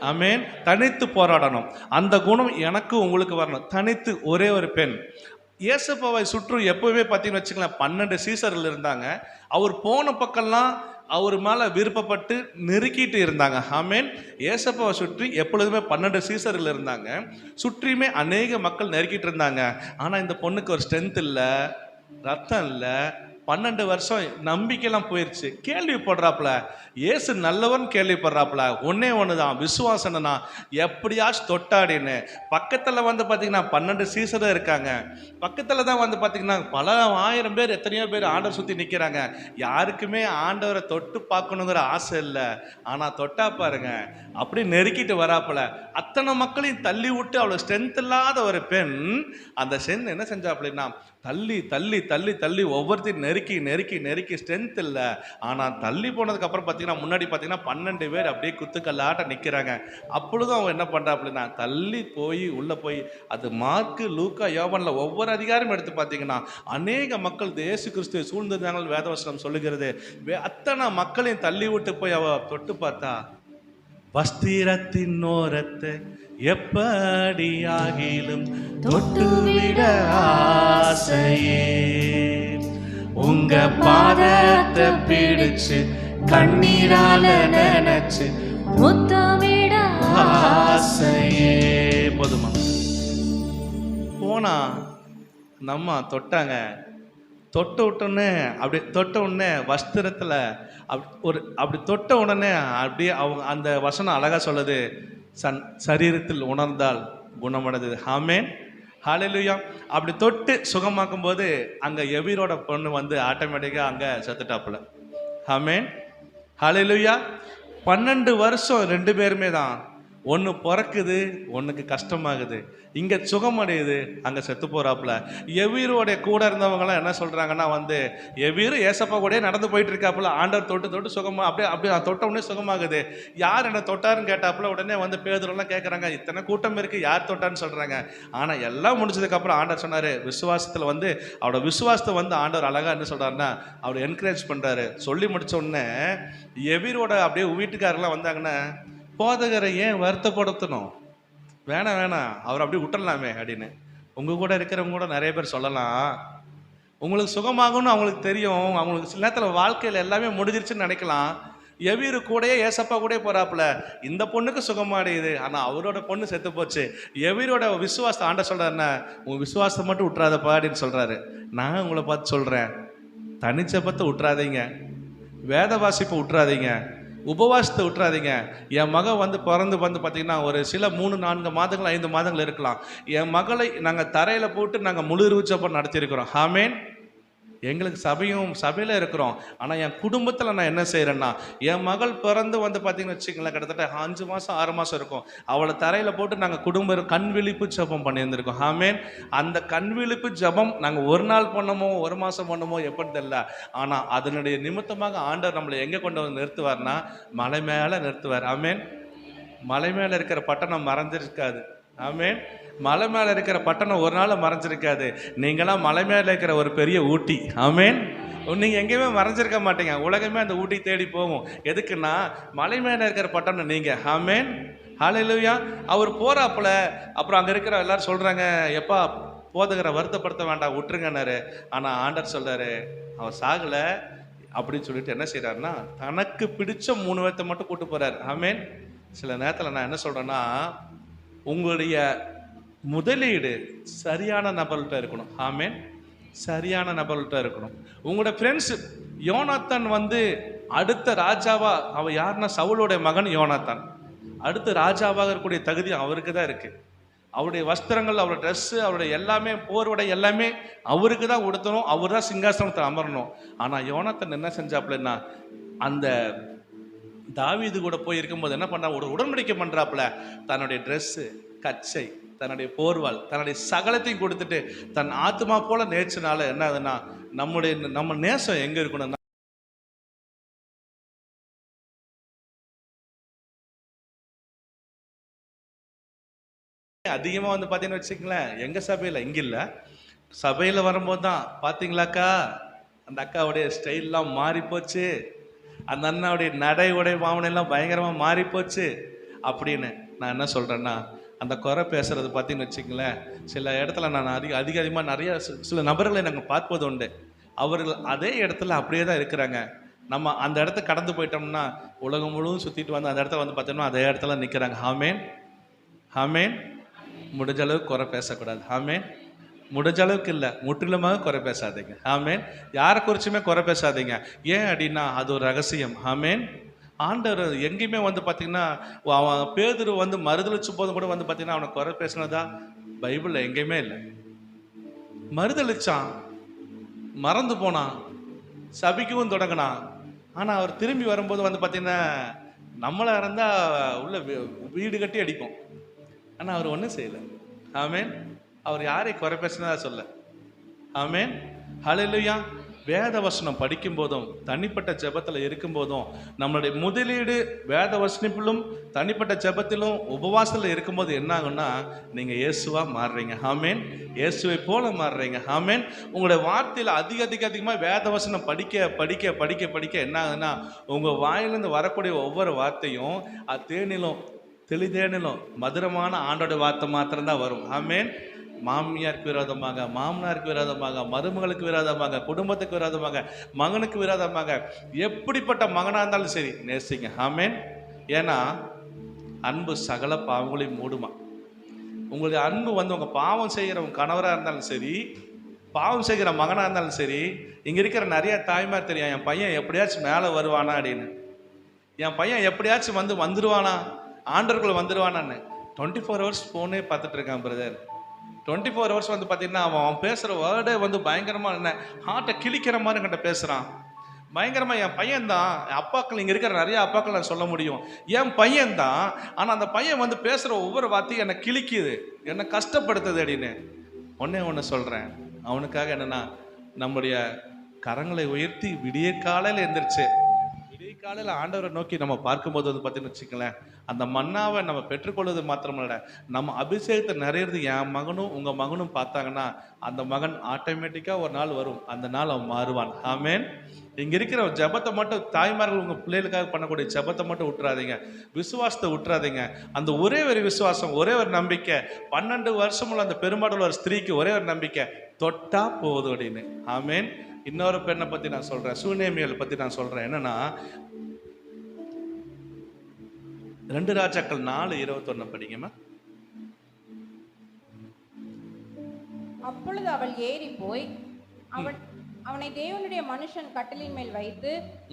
ஆமென். தனித்து போராடணும். அந்த குணம் எனக்கு உங்களுக்கு வரணும். தனித்து ஒரே ஒரு பெண். இயேசுப்பாவை சுற்றும் எப்பவுமே பார்த்தீங்கன்னு வச்சுக்கலாம், 12 சீசர்கள் இருந்தாங்க. அவர் போன பக்கம்லாம் அவர் மேலே விருப்பப்பட்டு நெருக்கிட்டு இருந்தாங்க. ஆமென். இயேசுப்பாவை சுற்றி எப்பொழுதுமே 12 சீசர்கள் இருந்தாங்க. சுற்றியுமே அநேக மக்கள் நெருக்கிட்டு இருந்தாங்க. ஆனால் இந்த பொண்ணுக்கு ஒரு ஸ்ட்ரென்த் இல்லை, ரத்தம் இல்லை. 12 வருஷம் நம்பிக்கையெல்லாம் போயிடுச்சு. கேள்விப்படுறாப்புல, இயேசு நல்லவன் கேள்விப்படுறாப்புல. ஒன்று தான் விசுவாசம்னா எப்படியாச்சும் தொட்டாடின்னு. பக்கத்தில் வந்து பார்த்தீங்கன்னா 12 சீசரும் இருக்காங்க. பக்கத்தில் தான் வந்து பார்த்தீங்கன்னா பல ஆயிரம் பேர், எத்தனையோ பேர் ஆண்டவர் சுற்றி நிற்கிறாங்க. யாருக்குமே ஆண்டவரை தொட்டு பார்க்கணுங்கிற ஆசை இல்லை. ஆனால் தொட்டா பாருங்க, அப்படி நெருக்கிட்டு வராப்புல. அத்தனை மக்களையும் தள்ளி விட்டு அவ்வளோ ஸ்ட்ரென்த் இல்லாத ஒரு பெண் அந்த என்ன செஞ்சாப்புலன்னா, தள்ளி தள்ளி தள்ளி தள்ளி ஒவ்வொருத்தையும் நெருக்கி நெருக்கி நெருக்கி ஸ்ட்ரென்த் இல்லை. ஆனால் தள்ளி போனதுக்கு அப்புறம் பார்த்தீங்கன்னா முன்னாடி பார்த்தீங்கன்னா 12 பேர் அப்படியே குத்துக்கல்லாட்ட நிற்கிறாங்க. அப்பொழுதும் அவங்க என்ன பண்ணுறாப்புலன்னா, தள்ளி போய் உள்ளே போய், அது மார்க்கு, லூக்கா, யோவான்ல ஒவ்வொரு அதிகாரம் எடுத்து பார்த்தீங்கன்னா அநேக மக்கள் இயேசு கிறிஸ்துவை சூழ்ந்திருந்தாங்க வேதவசனம் சொல்லுகிறது. அத்தனை மக்களையும் தள்ளி விட்டு போய் அவ தொட்டு பார்த்தா, வஸ்திரத்தின் ஓரத்தை எப்படியாகிலும் தொட்டுவிட ஆசையே, உங்க பாதத்தை பிடிச்சு கண்ணீரால நினைச்சு முத்தமிட ஆசையே. போதுமா? போனா நம்ம தொட்டாங்க. தொட்ட உடனே வஸ்திரத்தில் அப்படி தொட்ட உடனே அப்படியே அவங்க அந்த வசனம் அழகா சொல்லுது, சரீரத்தில் உணர்ந்தால் குணமடைந்தது. ஆமென், ஹல்லேலூயா. அப்படி தொட்டு சுகமாக்கும் போது அங்கே எவீரோட பொண்ணு வந்து ஆட்டோமேட்டிக்காக அங்கே செத்துட்டாப்புல. ஆமென், ஹல்லேலூயா. 12 வருஷம் 2 பேருமே தான். ஒன்று பிறக்குது, ஒன்றுக்கு கஷ்டமாகுது. இங்கே சுகமடையுது, அங்கே செத்து போகிறாப்புல. எவீரோடைய கூட இருந்தவங்களாம் என்ன சொல்கிறாங்கன்னா, வந்து எவீரு ஏசப்பா கூட நடந்து போயிட்டு இருக்காப்புல. ஆண்டவர் தொட்டு சுகமாக அப்படியே தொட்ட உடனே சுகமாகுது. யார் என்ன தொட்டாருன்னு கேட்டாப்புல. உடனே வந்து பேதுருலாம் கேட்குறாங்க, இத்தனை கூட்டம் இருக்குது, யார் தொட்டான்னு சொல்கிறாங்க. ஆனால் எல்லாம் முடிச்சதுக்கப்புறம் ஆண்டவர் சொன்னார், விசுவாசத்தில் வந்து அவரோட விசுவாசத்தை வந்து ஆண்டவர் அழகாக என்ன சொல்கிறாருன்னா, அவர் என்கரேஜ் பண்ணுறாரு. சொல்லி முடிச்ச உடனே எவீரோட அப்படியே வீட்டுக்காரெல்லாம் வந்தாங்கன்னா, போதகரை ஏன் வருத்தப்படுத்தணும், வேணாம் அவர் அப்படியே விட்டுடலாமே அப்படின்னு. உங்கள் கூட இருக்கிறவங்க கூட நிறைய பேர் சொல்லலாம், உங்களுக்கு சுகமாகும்னு அவங்களுக்கு தெரியும். அவங்களுக்கு சில நேரத்தில் வாழ்க்கையில் எல்லாமே முடிஞ்சிருச்சுன்னு நினைக்கலாம். எவீரு கூடயே ஏசப்பா கூட போகிறாப்புல. இந்த பொண்ணுக்கு சுகமாடையுது, ஆனால் அவரோட பொண்ணு செத்து போச்சு. எவீரோட விசுவாசத்தை ஆண்ட சொல்கிறாருன்னா, உங்கள் விசுவாசத்தை மட்டும் விட்டுறாதப்பா அப்படின்னு சொல்கிறாரு. நான் உங்களை பார்த்து சொல்கிறேன், தனிச்சபத்தை விட்டுறாதீங்க, வேத வாசிப்பை விட்டுறாதீங்க, உபவாசத்தை விட்டுறாதீங்க. என் மகன் வந்து பிறந்து வந்து பார்த்தீங்கன்னா ஒரு சில 3-4 மாதங்கள் 5 மாதங்கள் இருக்கலாம். என் மகளை நாங்கள் தரையில் போட்டு நாங்கள் முழு இருச்சப்போ நடத்தியிருக்கிறோம். ஆமென். எங்களுக்கு சபையில் இருக்கிறோம். ஆனால் என் குடும்பத்தில் நான் என்ன செய்கிறேன்னா, என் மகள் பிறந்து வந்து பார்த்தீங்கன்னு வச்சுக்கங்களேன், கிட்டத்தட்ட 5 மாதம் 6 மாதம் இருக்கும். அவளை தரையில் போட்டு நாங்கள் குடும்பம் கண் விழிப்பு ஜெபம் பண்ணியிருந்திருக்கோம். ஆமேன். அந்த கண் விழிப்பு ஜெபம் நாங்கள் ஒரு நாள் பண்ணமோ 1 மாதம் பண்ணமோ எப்படி தெரியல. ஆனால் அதனுடைய நிமித்தமாக ஆண்டவர் நம்மளை எங்கே கொண்டு வந்து நிறுத்துவார்னா, மலை மேலே நிறுத்துவார். ஆமேன். மலை மேலே இருக்கிற பட்டணம் மறைஞ்சிருக்காது. ஆமேன். மலை மேலே இருக்கிற பட்டணம் ஒரு நாள் மறைஞ்சிருக்காது. நீங்களாம் மலை மேலே இருக்கிற ஒரு பெரிய ஊட்டி. ஆமேன். நீங்கள் எங்கேயுமே மறைஞ்சிருக்க மாட்டீங்க. உலகமே அந்த ஊட்டி தேடி போகும். எதுக்குன்னா, மலை மேலே இருக்கிற பட்டணம் நீங்கள். ஆமேன். ஹல்லேலூயா. அவர் போகிறாப்புல, அப்புறம் அங்கே இருக்கிற எல்லாரும் சொல்கிறாங்க, எப்பா போதுகிற வருத்தப்படுத்த வேண்டாம், விட்டுருங்கன்னாரு. ஆனால் ஆண்டர் சொல்கிறாரு, அவர் சாகலை அப்படின்னு சொல்லிட்டு என்ன செய்கிறாருன்னா, தனக்கு பிடிச்ச 3 பேர்த்தை மட்டும் கூட்டு போகிறார். ஆமேன். சில நேரத்தில் நான் என்ன சொல்கிறேன்னா, உங்களுடைய முதலீடு சரியான நபர்கிட்ட இருக்கணும். ஆமேன். சரியான நபர்கிட்ட இருக்கணும். உங்களோட ஃப்ரெண்ட்ஸ், யோனாத்தான் வந்து அடுத்த ராஜாவா, அவன் யாருன்னா சவுலோடைய மகன் யோனாத்தான். அடுத்து ராஜாவாக இருக்கக்கூடிய தகுதி அவருக்கு தான் இருக்குது. அவருடைய வஸ்திரங்கள், அவருடைய ட்ரெஸ்ஸு, அவருடைய எல்லாமே, போர்வடை எல்லாமே அவருக்கு தான் உடுத்தணும். அவர் தான் சிங்காசனத்தை அமரணும். ஆனால் யோனாத்தான் என்ன செஞ்சாப்புலன்னா, அந்த தாவீது கூட போய் இருக்கும்போது என்ன பண்ணா, ஒரு உடன்படிக்கை பண்ணுறாப்புல. தன்னுடைய ட்ரெஸ்ஸு, கச்சை, தன்னுடைய போர்வால், தன்னுடைய சகலத்தையும் கொடுத்துட்டு தன் ஆத்மா போல நேர்ச்சினால என்ன ஆகுதுன்னா, நம்ம நேசம் எங்கே இருக்கணும்னா, அதிகமாக வந்து பார்த்தீங்கன்னு வச்சுக்கங்களேன், எங்கள் சபையில் இங்கே இல்லை, சபையில் வரும்போது தான் பார்த்தீங்களாக்கா, அந்த அக்காவுடைய ஸ்டைல்லாம் மாறி போச்சு, அந்த அண்ணாவுடைய நடை உடை பாவனையெல்லாம் பயங்கரமாக மாறி போச்சு அப்படின்னு நான் என்ன சொல்கிறேன்னா, அந்த குறை பேசுறது பார்த்தீங்கன்னு வச்சுக்கங்களேன், சில இடத்துல நான் அதிகமாக நிறைய சில நபர்களை நாங்கள் பார்ப்பது உண்டு. அவர்கள் அதே இடத்துல அப்படியே தான் இருக்கிறாங்க. நம்ம அந்த இடத்த கடந்து போயிட்டோம்னா, உலகம் முழுவதும் சுற்றிட்டு வந்து அந்த இடத்துல வந்து பார்த்தோம்னா அதே இடத்துல நிற்கிறாங்க. ஆமேன். ஆமேன். முடிஞ்ச அளவுக்கு குறை பேசக்கூடாது. ஆமேன். முடிஞ்ச அளவுக்கு இல்லை, முற்றிலுமாக குறை பேசாதீங்க. ஆமேன். யாரை குறிச்சுமே குறை பேசாதீங்க. ஏன் அப்படின்னா, அது ஒரு ரகசியம். ஆமேன். ஆண்டவர் எங்கேயுமே வந்து பார்த்தீங்கன்னா, அவன் பேதுரு வந்து மறுதளிச்ச போது கூட வந்து பார்த்தீங்கன்னா அவனை குறை பேசினதா பைபிளில் எங்கேயுமே இல்லை. மறுதளிச்சான், மறந்து போனான், சபிக்கவும் தொடங்கினான். ஆனால் அவர் திரும்பி வரும்போது வந்து பார்த்தீங்கன்னா, நம்மளாக இருந்தால் உள்ள வீடு கட்டி அடிக்கும். ஆனால் அவர் ஒன்றும் செய்யலை. ஆமேன். அவர் யாரை குறை பேசினதா சொல்ல. ஆமேன். ஹல்லேலூயா. வேத வசனம் படிக்கும் போதும் தனிப்பட்ட ஜெபத்தில் இருக்கும்போதும் நம்மளுடைய முதலீடு வேத வசனிப்பிலும் தனிப்பட்ட ஜெபத்திலும் உபவாசத்தில் இருக்கும்போது என்ன ஆகுன்னா, நீங்கள் இயேசுவாக மாறுறீங்க. ஆமேன். இயேசுவை போல மாறுறீங்க. ஆமேன். உங்களுடைய வார்த்தையில் அதிகமாக வேத வசனம் படிக்க படிக்க படிக்க படிக்க என்ன ஆகுதுன்னா, உங்கள் வாயிலிருந்து வரக்கூடிய ஒவ்வொரு வார்த்தையும் அது தேனிலும் தெளிதேனிலும் மதுரமான ஆண்டோட வார்த்தை மாத்திரம்தான் வரும். ஆமேன். மாமியாருக்கு விரோதமாக, மாமனாருக்கு விரோதமாக, மருமகளுக்கு விரோதமாக, குடும்பத்துக்கு விரோதமாக, மகனுக்கு விரோதமாக, எப்படிப்பட்ட மகனாக இருந்தாலும் சரி நேசிங்க. ஆமேன். ஏன்னா அன்பு சகல பாவங்களையும் மூடுமா. உங்களுடைய அன்பு வந்து உங்கள் பாவம் செய்கிற உங்கள் கணவராக இருந்தாலும் சரி, பாவம் செய்கிற மகனாக இருந்தாலும் சரி. இங்கே இருக்கிற நிறைய தாய்மார் தெரியும், என் பையன் எப்படியாச்சும் மேலே வருவானா அப்படின்னு, என் பையன் எப்படியாச்சும் வந்துடுவானா, ஆண்டவர்கள் வந்துடுவானான்னு 24 ஹவர்ஸ் ஃபோனே பார்த்துட்டு இருக்கான் பிரதர். 24 ஹவர்ஸ் வந்து பார்த்தீங்கன்னா அவன் பேசுகிற வேர்டே வந்து பயங்கரமாக என்ன ஹார்ட்டை கிழிக்கிற மாதிரி என்கிட்ட பேசுகிறான். பயங்கரமாக என் பையன்தான். அப்பாக்கள் இங்கே இருக்கிற நிறைய அப்பாக்கள் நான் சொல்ல முடியும், என் பையன்தான். ஆனால் அந்த பையன் வந்து பேசுகிற ஒவ்வொரு வார்த்தையும் என்னை கிழிக்குது, என்னை கஷ்டப்படுத்துது அப்படின்னு. ஒன்று சொல்கிறேன், அவனுக்காக என்னென்னா, நம்முடைய கரங்களை உயர்த்தி விடிய காலையில் எந்திரிச்சு விடிய காலையில் ஆண்டவரை நோக்கி நம்ம பார்க்கும்போது வந்து பார்த்தீங்கன்னு வச்சுக்கங்களேன், அந்த மன்னாவை நம்ம பெற்றுக்கொள்வது மாத்திரமில்ல, நம்ம அபிஷேகத்தை நிறையிறது என் மகனும் உங்கள் மகனும் பார்த்தாங்கன்னா, அந்த மகன் ஆட்டோமேட்டிக்காக ஒரு நாள் வரும், அந்த நாள் அவன் மாறுவான். ஆமேன். இங்கே இருக்கிற ஜபத்தை மட்டும், தாய்மார்கள் உங்கள் பிள்ளைகளுக்காக பண்ணக்கூடிய ஜபத்தை மட்டும் விட்டுறாதீங்க, விசுவாசத்தை விட்டுறாதீங்க. அந்த ஒரே ஒரு விசுவாசம், ஒரே ஒரு நம்பிக்கை, 12 வருஷமுள்ள அந்த பெரும்பாடுள்ள ஒரு ஸ்திரீக்கு ஒரே ஒரு நம்பிக்கை, தொட்டா போகுது அப்படின்னு. ஆமேன். இன்னொரு பெண்ணை பற்றி நான் சொல்கிறேன், சூனேமியலை பற்றி நான் சொல்கிறேன். என்னன்னா, 2 ராஜாக்கள் 4:21 படிங்கம்மா. அப்பொழுது அவள் ஏறி போய் அவனை தேவனுடைய மனுஷன் கட்டிலின் மேல் வைத்து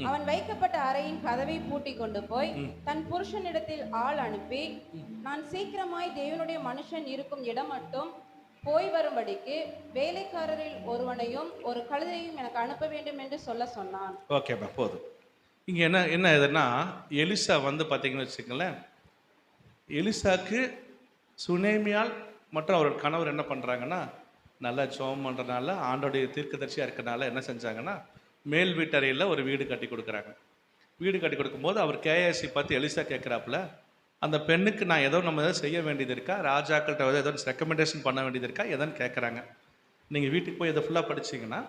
அவன் வைக்கப்பட்ட அறையின் கதவை பூட்டி கொண்டு போய் தன் புருஷனிடத்தில் ஆள் அனுப்பி, நான் சீக்கிரமாய் தேவனுடைய மனுஷன் இருக்கும் இடம் மட்டும் போய் வரும்படிக்கு வேலைக்காரரில் ஒருவனையும் ஒரு கழுதையும் எனக்கு அனுப்ப வேண்டும் என்று சொன்னான். ஓகேப்பா, போதும். இங்கே என்ன இதுன்னா, எலிசா வந்து பார்த்தீங்கன்னு வச்சுக்கங்களேன், எலிசாக்கு சுனேமியால் மற்றும் அவர் கணவர் என்ன பண்ணுறாங்கன்னா, நல்லா ஜெபம் பண்ணுறதுனால, ஆண்டோடைய தீர்க்கதரிசியாக இருக்கிறனால என்ன செஞ்சாங்கன்னா, மேல் வீட்டறையில் ஒரு வீடு கட்டி கொடுக்குறாங்க. வீடு கட்டி கொடுக்கும்போது அவர் கேஎஸ்சி பார்த்து எலிசா கேட்குறாப்புல, அந்த பெண்ணுக்கு நான் ஏதோ நம்ம எதாவது செய்ய வேண்டியது இருக்கா, ராஜாக்கள்கிட்ட ஏதோ ரெக்கமெண்டேஷன் பண்ண வேண்டியது இருக்கா, எதான்னு கேட்குறாங்க. நீங்கள் வீட்டுக்கு போய் இதை ஃபுல்லாக படிச்சிங்கன்னா,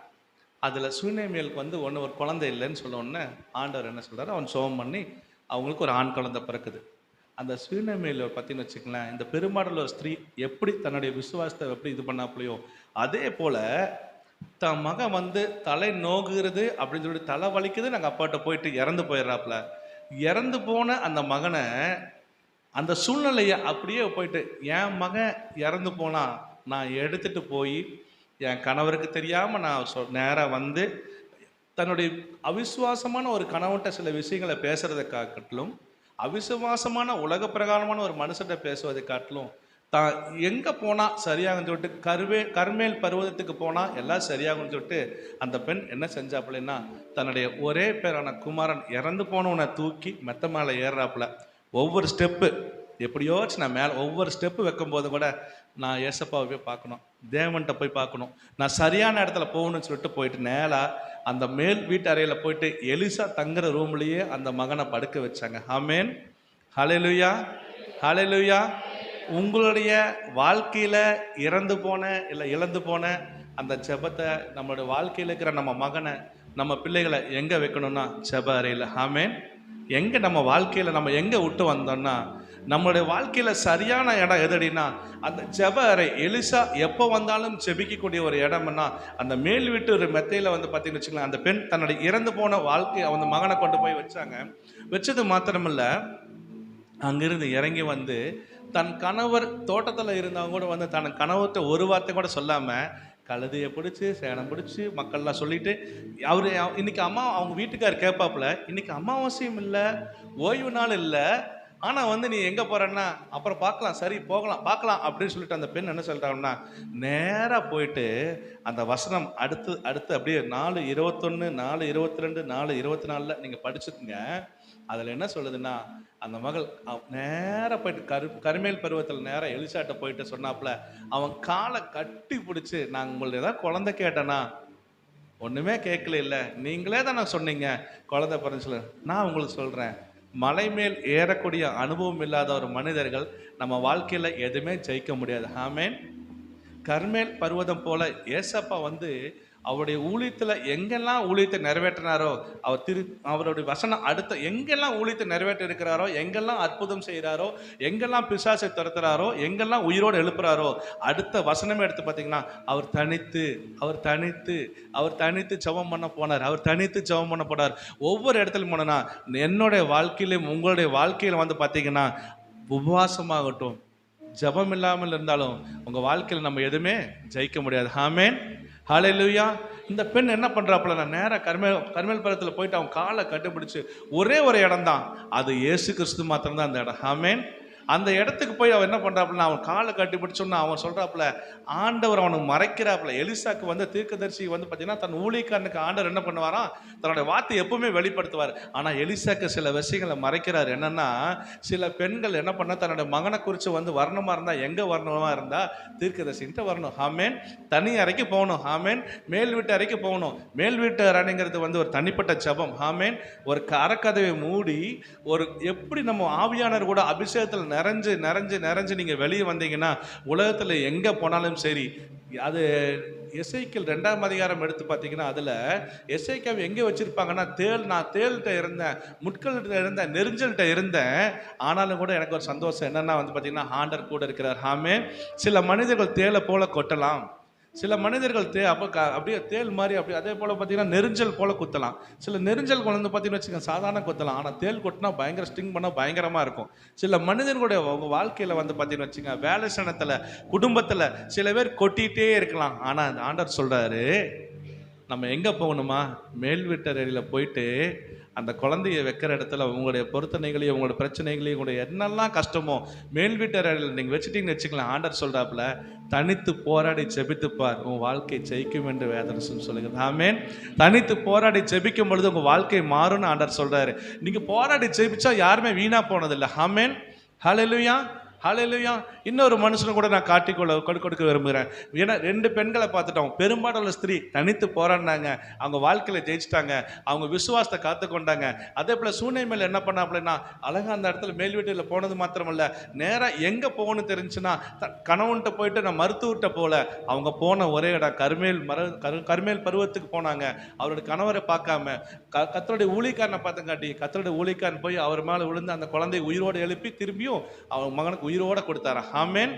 அதில் சுனேமியலுக்கு வந்து ஒரு குழந்தை இல்லைன்னு சொல்ல உடனே ஆண்டவர் என்ன சொல்கிறார், அவன் ஜெபம் பண்ணி அவங்களுக்கு ஒரு ஆண் குழந்தை பிறக்குது. அந்த சுனேமியல் பார்த்தீங்கன்னு வச்சுக்கலாம், இந்த பெரும்பாடல் ஒரு ஸ்திரீ எப்படி தன்னுடைய விசுவாசத்தை எப்படி இது பண்ணாப்புலையோ, அதே போல் தன் மகன் வந்து தலை நோகுறது அப்படின்னு சொல்லிட்டு தலை வலிக்குது, நாங்கள் அப்பாட்ட போயிட்டு இறந்து போயிடுறாப்புல. இறந்து போன அந்த மகனை அந்த சூழ்நிலையை அப்படியே போயிட்டு, என் மகன் இறந்து போனா நான் எடுத்துட்டு போய் என் கணவருக்கு தெரியாமல் நான் நேராக வந்து தன்னுடைய அவிசுவாசமான ஒரு கணவன்கிட்ட சில விஷயங்களை பேசுறதை காட்டிலும், அவிசுவாசமான உலக பிரகாரமான ஒரு மனுஷன்கிட்ட பேசுவதை காட்டிலும், தான் எங்கே போனால் சரியாகுன்னு சொல்லிட்டு கர்மேல் பருவதத்துக்கு போனால் எல்லாம் சரியாகும்னு சொல்லிட்டு அந்த பெண் என்ன செஞ்சாப்புலன்னா, தன்னுடைய ஒரே பேரான குமாரன் இறந்து போனவனை தூக்கி மெத்த மேலே ஏறுறாப்புல. ஒவ்வொரு ஸ்டெப்பு எப்படியோச்சு நான் மேலே ஒவ்வொரு ஸ்டெப்பு வைக்கும்போது கூட நான் ஏசப்பாவை போய் பார்க்கணும், தேவன்கிட்ட போய் பார்க்கணும், நான் சரியான இடத்துல போகணும்னு சொல்லிட்டு போயிட்டு நேராக அந்த மேல் வீட்டு அறையில் போயிட்டு எலிசா தங்குற ரூம்லேயே அந்த மகனை படுக்க வச்சாங்க. ஆமென், ஹல்லேலூயா, ஹல்லேலூயா. உங்களுடைய வாழ்க்கையில் இறந்து போன இல்லை இழந்து போன அந்த ஜெபத்தை நம்மளுடைய வாழ்க்கையில் இருக்கிற நம்ம மகனை நம்ம பிள்ளைகளை எங்கே வைக்கணும்னா ஜெப அறையில். ஆமென். எங்கே நம்ம வாழ்க்கையில் நம்ம எங்கே விட்டு வந்தோம்னா, நம்மளுடைய வாழ்க்கையில் சரியான இடம் எதுனா அந்த ஜெப அறை. எலிசா எப்போ வந்தாலும் ஜெபிக்கக்கூடிய ஒரு இடம்னா அந்த மேல் வீட்டு ஒரு மெத்தையில் வந்து பார்த்தீங்கன்னு வச்சுக்கலாம், அந்த பெண் தன்னுடைய இறந்து போன வாழ்க்கை அந்த மகனை கொண்டு போய் வச்சாங்க. வச்சது மாத்திரமில்லை, அங்கிருந்து இறங்கி வந்து தன் கணவர் தோட்டத்தில் இருந்தவங்க கூட வந்து தன் கணவர்கிட்ட ஒரு வார்த்தை கூட சொல்லாமல் கழுதையை பிடிச்சி சேனம் பிடிச்சி மக்கள்லாம் சொல்லிட்டு அவர் இன்னைக்கு அவங்க வீட்டுக்கார் கேட்பாப்புல, இன்னைக்கு அமாவாசையும் இல்லை, ஓய்வு நாள் இல்லை, ஆனால் வந்து நீ எங்கே போகிறன்னா அப்புறம் பார்க்கலாம், சரி போகலாம் பார்க்கலாம் அப்படின்னு சொல்லிட்டு அந்த பெண் என்ன சொல்கிறாங்கன்னா, நேராக போயிட்டு அந்த வசனம் அடுத்து அப்படியே 4:21, 4:22, 4:24 நீங்கள் படிச்சுக்குங்க. அதில் என்ன சொல்லுதுன்னா, அந்த மகள் நேராக போயிட்டு கருமேல் பருவத்தில் நேராக எலிசாட்ட போயிட்டு சொன்னாப்புல, அவன் காலை கட்டி பிடிச்சி, நான் உங்களுக்கு ஏதாவது குழந்தை கேட்டேனா, ஒன்றுமே கேட்கல, இல்லை நீங்களே தானே சொன்னீங்க குழந்தை பிறந்து சொல்ல, நான் உங்களுக்கு சொல்கிறேன், மலை மேல் ஏறக்கூடிய அனுபவம் இல்லாத ஒரு மனிதர்கள் நம்ம வாழ்க்கையில் எதுவுமே ஜெயிக்க முடியாது. ஆமென். கர்மேல் பர்வதம் போல ஏசப்பா வந்து அவருடைய ஊழியத்தில் எங்கெல்லாம் ஊழியத்தை நிறைவேற்றினாரோ, அவருடைய வசனம் அடுத்த எங்கெல்லாம் ஊழியத்தை நிறைவேற்றி இருக்கிறாரோ, எங்கெல்லாம் அற்புதம் செய்கிறாரோ, எங்கெல்லாம் பிசாசை துரத்துறாரோ, எங்கெல்லாம் உயிரோடு எழுப்புறாரோ, அடுத்த வசனமே எடுத்து பார்த்தீங்கன்னா அவர் தனித்து ஜெபம் பண்ண போனார். அவர் தனித்து ஜெபம் பண்ண போனார். ஒவ்வொரு இடத்துலையும் போனோன்னா, என்னுடைய வாழ்க்கையிலும் உங்களுடைய வாழ்க்கையில் வந்து பார்த்தீங்கன்னா, உபவாசமாகட்டும், ஜெபம் இல்லாமல் இருந்தாலும் உங்கள் வாழ்க்கையில் நம்ம எதுவுமே ஜெயிக்க முடியாது. ஆமென், ஹல்லேலூயா. இந்த பெண் என்ன பண்ணுறாப்புல, நான் நேராக கர்மேல் பர்வதத்தில் போயிட்டு அவன் காலை கட்டுப்பிடிச்சு, ஒரே ஒரு இடம் தான், அது இயேசு கிறிஸ்து மாத்திரம்தான் அந்த இடம். ஆமென். அந்த இடத்துக்கு போய் அவன் என்ன பண்ணுறாப்புல, அவன் காலை கட்டி பிடிச்சோன்னா அவன் சொல்கிறாப்புல, ஆண்டவர் அவனுக்கு மறைக்கிறாப்புல. எலிசாக்கு வந்து தீர்க்கதரிசி வந்து பார்த்தீங்கன்னா தன் ஊழியக்காரனுக்கு ஆண்டவர் என்ன பண்ணுவாராம், தன்னுடைய வார்த்தை எப்பவுமே வெளிப்படுத்துவார். ஆனால் எலிசாக்கு சில விஷயங்களை மறைக்கிறார். என்னன்னா, சில பெண்கள் என்ன பண்ண, தன்னுடைய மகனை குறித்து வந்து வரணுமா இருந்தால் எங்கே வரணுமா இருந்தால் தீர்க்கதரிசின்ட்டு வரணும். ஆமென். தனி அறைக்கு போகணும். ஆமென். மேல் வீட்டு அறைக்கு போகணும். மேல் வீட்டு அறைங்கிறது வந்து ஒரு தனிப்பட்ட ஜெபம். ஆமென். ஒரு அறக்கதவை மூடி ஒரு எப்படி நம்ம ஆவியானவர் கூட அபிஷேகத்தில் நிறைஞ்சு நிறைஞ்சு நிறைஞ்சு நீங்கள் வெளியே வந்தீங்கன்னா உலகத்தில் எங்கே போனாலும் சரி. அது எசேக்கியேல் 2ஆம் அதிகாரம் எடுத்து பார்த்தீங்கன்னா, அதில் எசேக்கியாவை எங்கே வச்சுருப்பாங்கன்னா, நான் தேள்கிட்ட இருந்தேன், முட்கள்கிட்ட இருந்தேன், நெரிஞ்சல்கிட்ட இருந்தேன், ஆனாலும் கூட எனக்கு ஒரு சந்தோஷம் என்னென்னா வந்து பார்த்தீங்கன்னா, ஆண்டவர் கூட இருக்கிறார். ஆமென். சில மனிதர்கள் தேளை போல கொட்டலாம், சில மனிதர்கள் அப்படியே தேள் மாதிரி அப்படி அதே போல் பார்த்தீங்கன்னா நெரிஞ்சல் போல் குத்தலாம். சில நெரிஞ்சல் கொண்டு பார்த்தீங்கன்னு வச்சுக்கோங்க சாதாரண குத்தலாம், ஆனால் தேள் கொட்டினா பயங்கர ஸ்டிங் பண்ணால் பயங்கரமாக இருக்கும். சில மனிதர்களுடைய வாழ்க்கையில் வந்து பார்த்தீங்கன்னு வச்சுக்கோங்க, வேலை சனத்தில், குடும்பத்தில் சில பேர் கொட்டிகிட்டே இருக்கலாம். ஆனால் அந்த ஆண்டவர் சொல்கிறாரு, நம்ம எங்கே போகணுமா, மேல் வீட்டறையில் போயிட்டு அந்த குழந்தைய வைக்கிற இடத்துல உங்களுடைய பொருத்தனைகளையும் உங்களுடைய பிரச்சனைகளையும் உங்களுடைய என்னெல்லாம் கஷ்டமோ மேல் வீட்டறையில் நீங்கள் வச்சுட்டீங்கன்னு வச்சுக்கலாம். ஆண்டவர் சொல்கிறாப்புல, தனித்து போராடி ஜெபித்துப்பார், உன் வாழ்க்கை ஜெயிக்கும் என்று வேதவசனம் சொல்லுகிறது. ஆமென். தனித்து போராடி ஜெபிக்கும் பொழுது உங்கள் வாழ்க்கை மாறும்னு ஆண்டவர் சொல்கிறாரு. நீங்கள் போராடி ஜெபிச்சா யாருமே வீணாக போனதில்லை. ஆமென். ஹல்லேலூயா, ஹல்லேலூயா. இன்னொரு மனுஷனை கூட நான் கொடுக்க விரும்புகிறேன். ஏன்னா 2 பெண்களை பார்த்துட்டோம். பெரும்பாலான ஸ்திரீ தனித்து போராடினாங்க, அவங்க வாழ்க்கையில் ஜெயிச்சிட்டாங்க, அவங்க விசுவாசத்தை காத்துக்கொண்டாங்க. அதே போல் சூனேமில் என்ன பண்ணா அப்படின்னா, அழகாக அந்த இடத்துல மேல் வீட்டில் போனது மாத்திரமல்ல, நேராக எங்கே போகணும்னு தெரிஞ்சுன்னா கணவன்கிட்ட போயிட்டு நான் மருத்துவர்கிட்ட போகல, அவங்க போன ஒரே இடம் கர்மேல் பருவத்துக்கு போனாங்க. அவருடைய கணவரை பார்க்காம கர்த்தருடைய ஊழியக்காரனை பார்த்தங்காட்டி கர்த்தருடைய ஊழியக்காரன் போய் அவர் மேலே விழுந்து அந்த குழந்தையை உயிரோடு எழுப்பி திரும்பியும் அவங்க மகனுக்கு உயிரோட கொடுத்தாரா. ஆமென்.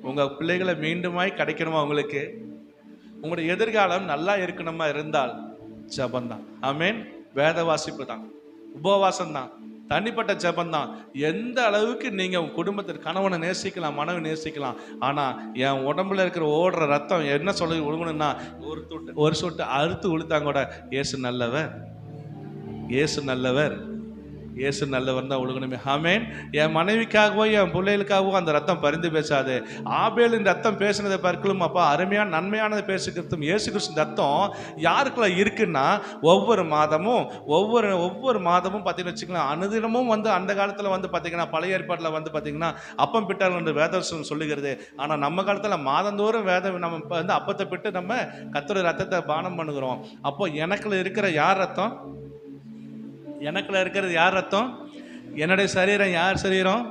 உங்க பிள்ளைகளை மீண்டுமாய் கிடைக்கணுமா, உங்களுக்கு உங்களுடைய எதிர்காலம் நல்லா இருக்கணுமா இருந்தால் ஜபந்தான். ஆமென். வேத வாசிப்பு தான், உபவாசம் தான், தனிப்பட்ட ஜபந்தான். எந்த அளவுக்கு நீங்க உங்க குடும்பத்திற்கு கணவனை நேசிக்கலாம், மனைவி நேசிக்கலாம். ஆனா என் உடம்புல இருக்கிற ஓடுற ரத்தம் என்ன சொல்லி ஒழுங்கணும்னா, ஒரு சொட்டு அறுத்து உளுத்தாங்க கூட இயேசு நல்லவர், இயேசு நல்லவர், இயேசு நல்லவர் தான் ஒழுகணுமே. ஆமென். என் மனைவிக்காகவோ என் பிள்ளைகளுக்காகவோ அந்த ரத்தம் பரிந்து பேசாது. ஆபேலின் ரத்தம் பேசினதை பார்க்கலும் அப்பா அருமையான நன்மையானதை பேசுகிறதும் இயேசு கிறிஸ்து ரத்தம் யாருக்குள்ள இருக்குன்னா, ஒவ்வொரு மாதமும் பார்த்தீங்கன்னு வச்சுக்கலாம், அனுதினமும் வந்து அந்த காலத்தில் வந்து பார்த்தீங்கன்னா பழைய ஏற்பாட்டில் வந்து பார்த்தீங்கன்னா அப்பம் பிட்டார்கள் என்று வேதவசனம் சொல்லுகிறது. ஆனால் நம்ம காலத்தில் மாதந்தோறும் நம்ம வந்து அப்பத்தை பிட்டு நம்ம கர்த்தருடைய ரத்தத்தை பானம் பண்ணுகிறோம். அப்போ எனக்குள்ள இருக்கிற யார் ரத்தம்? எனக்குள்ள இருக்கிறது யார் ரத்தம்? என்னுடைய சரீரம் யார் சரீரம்?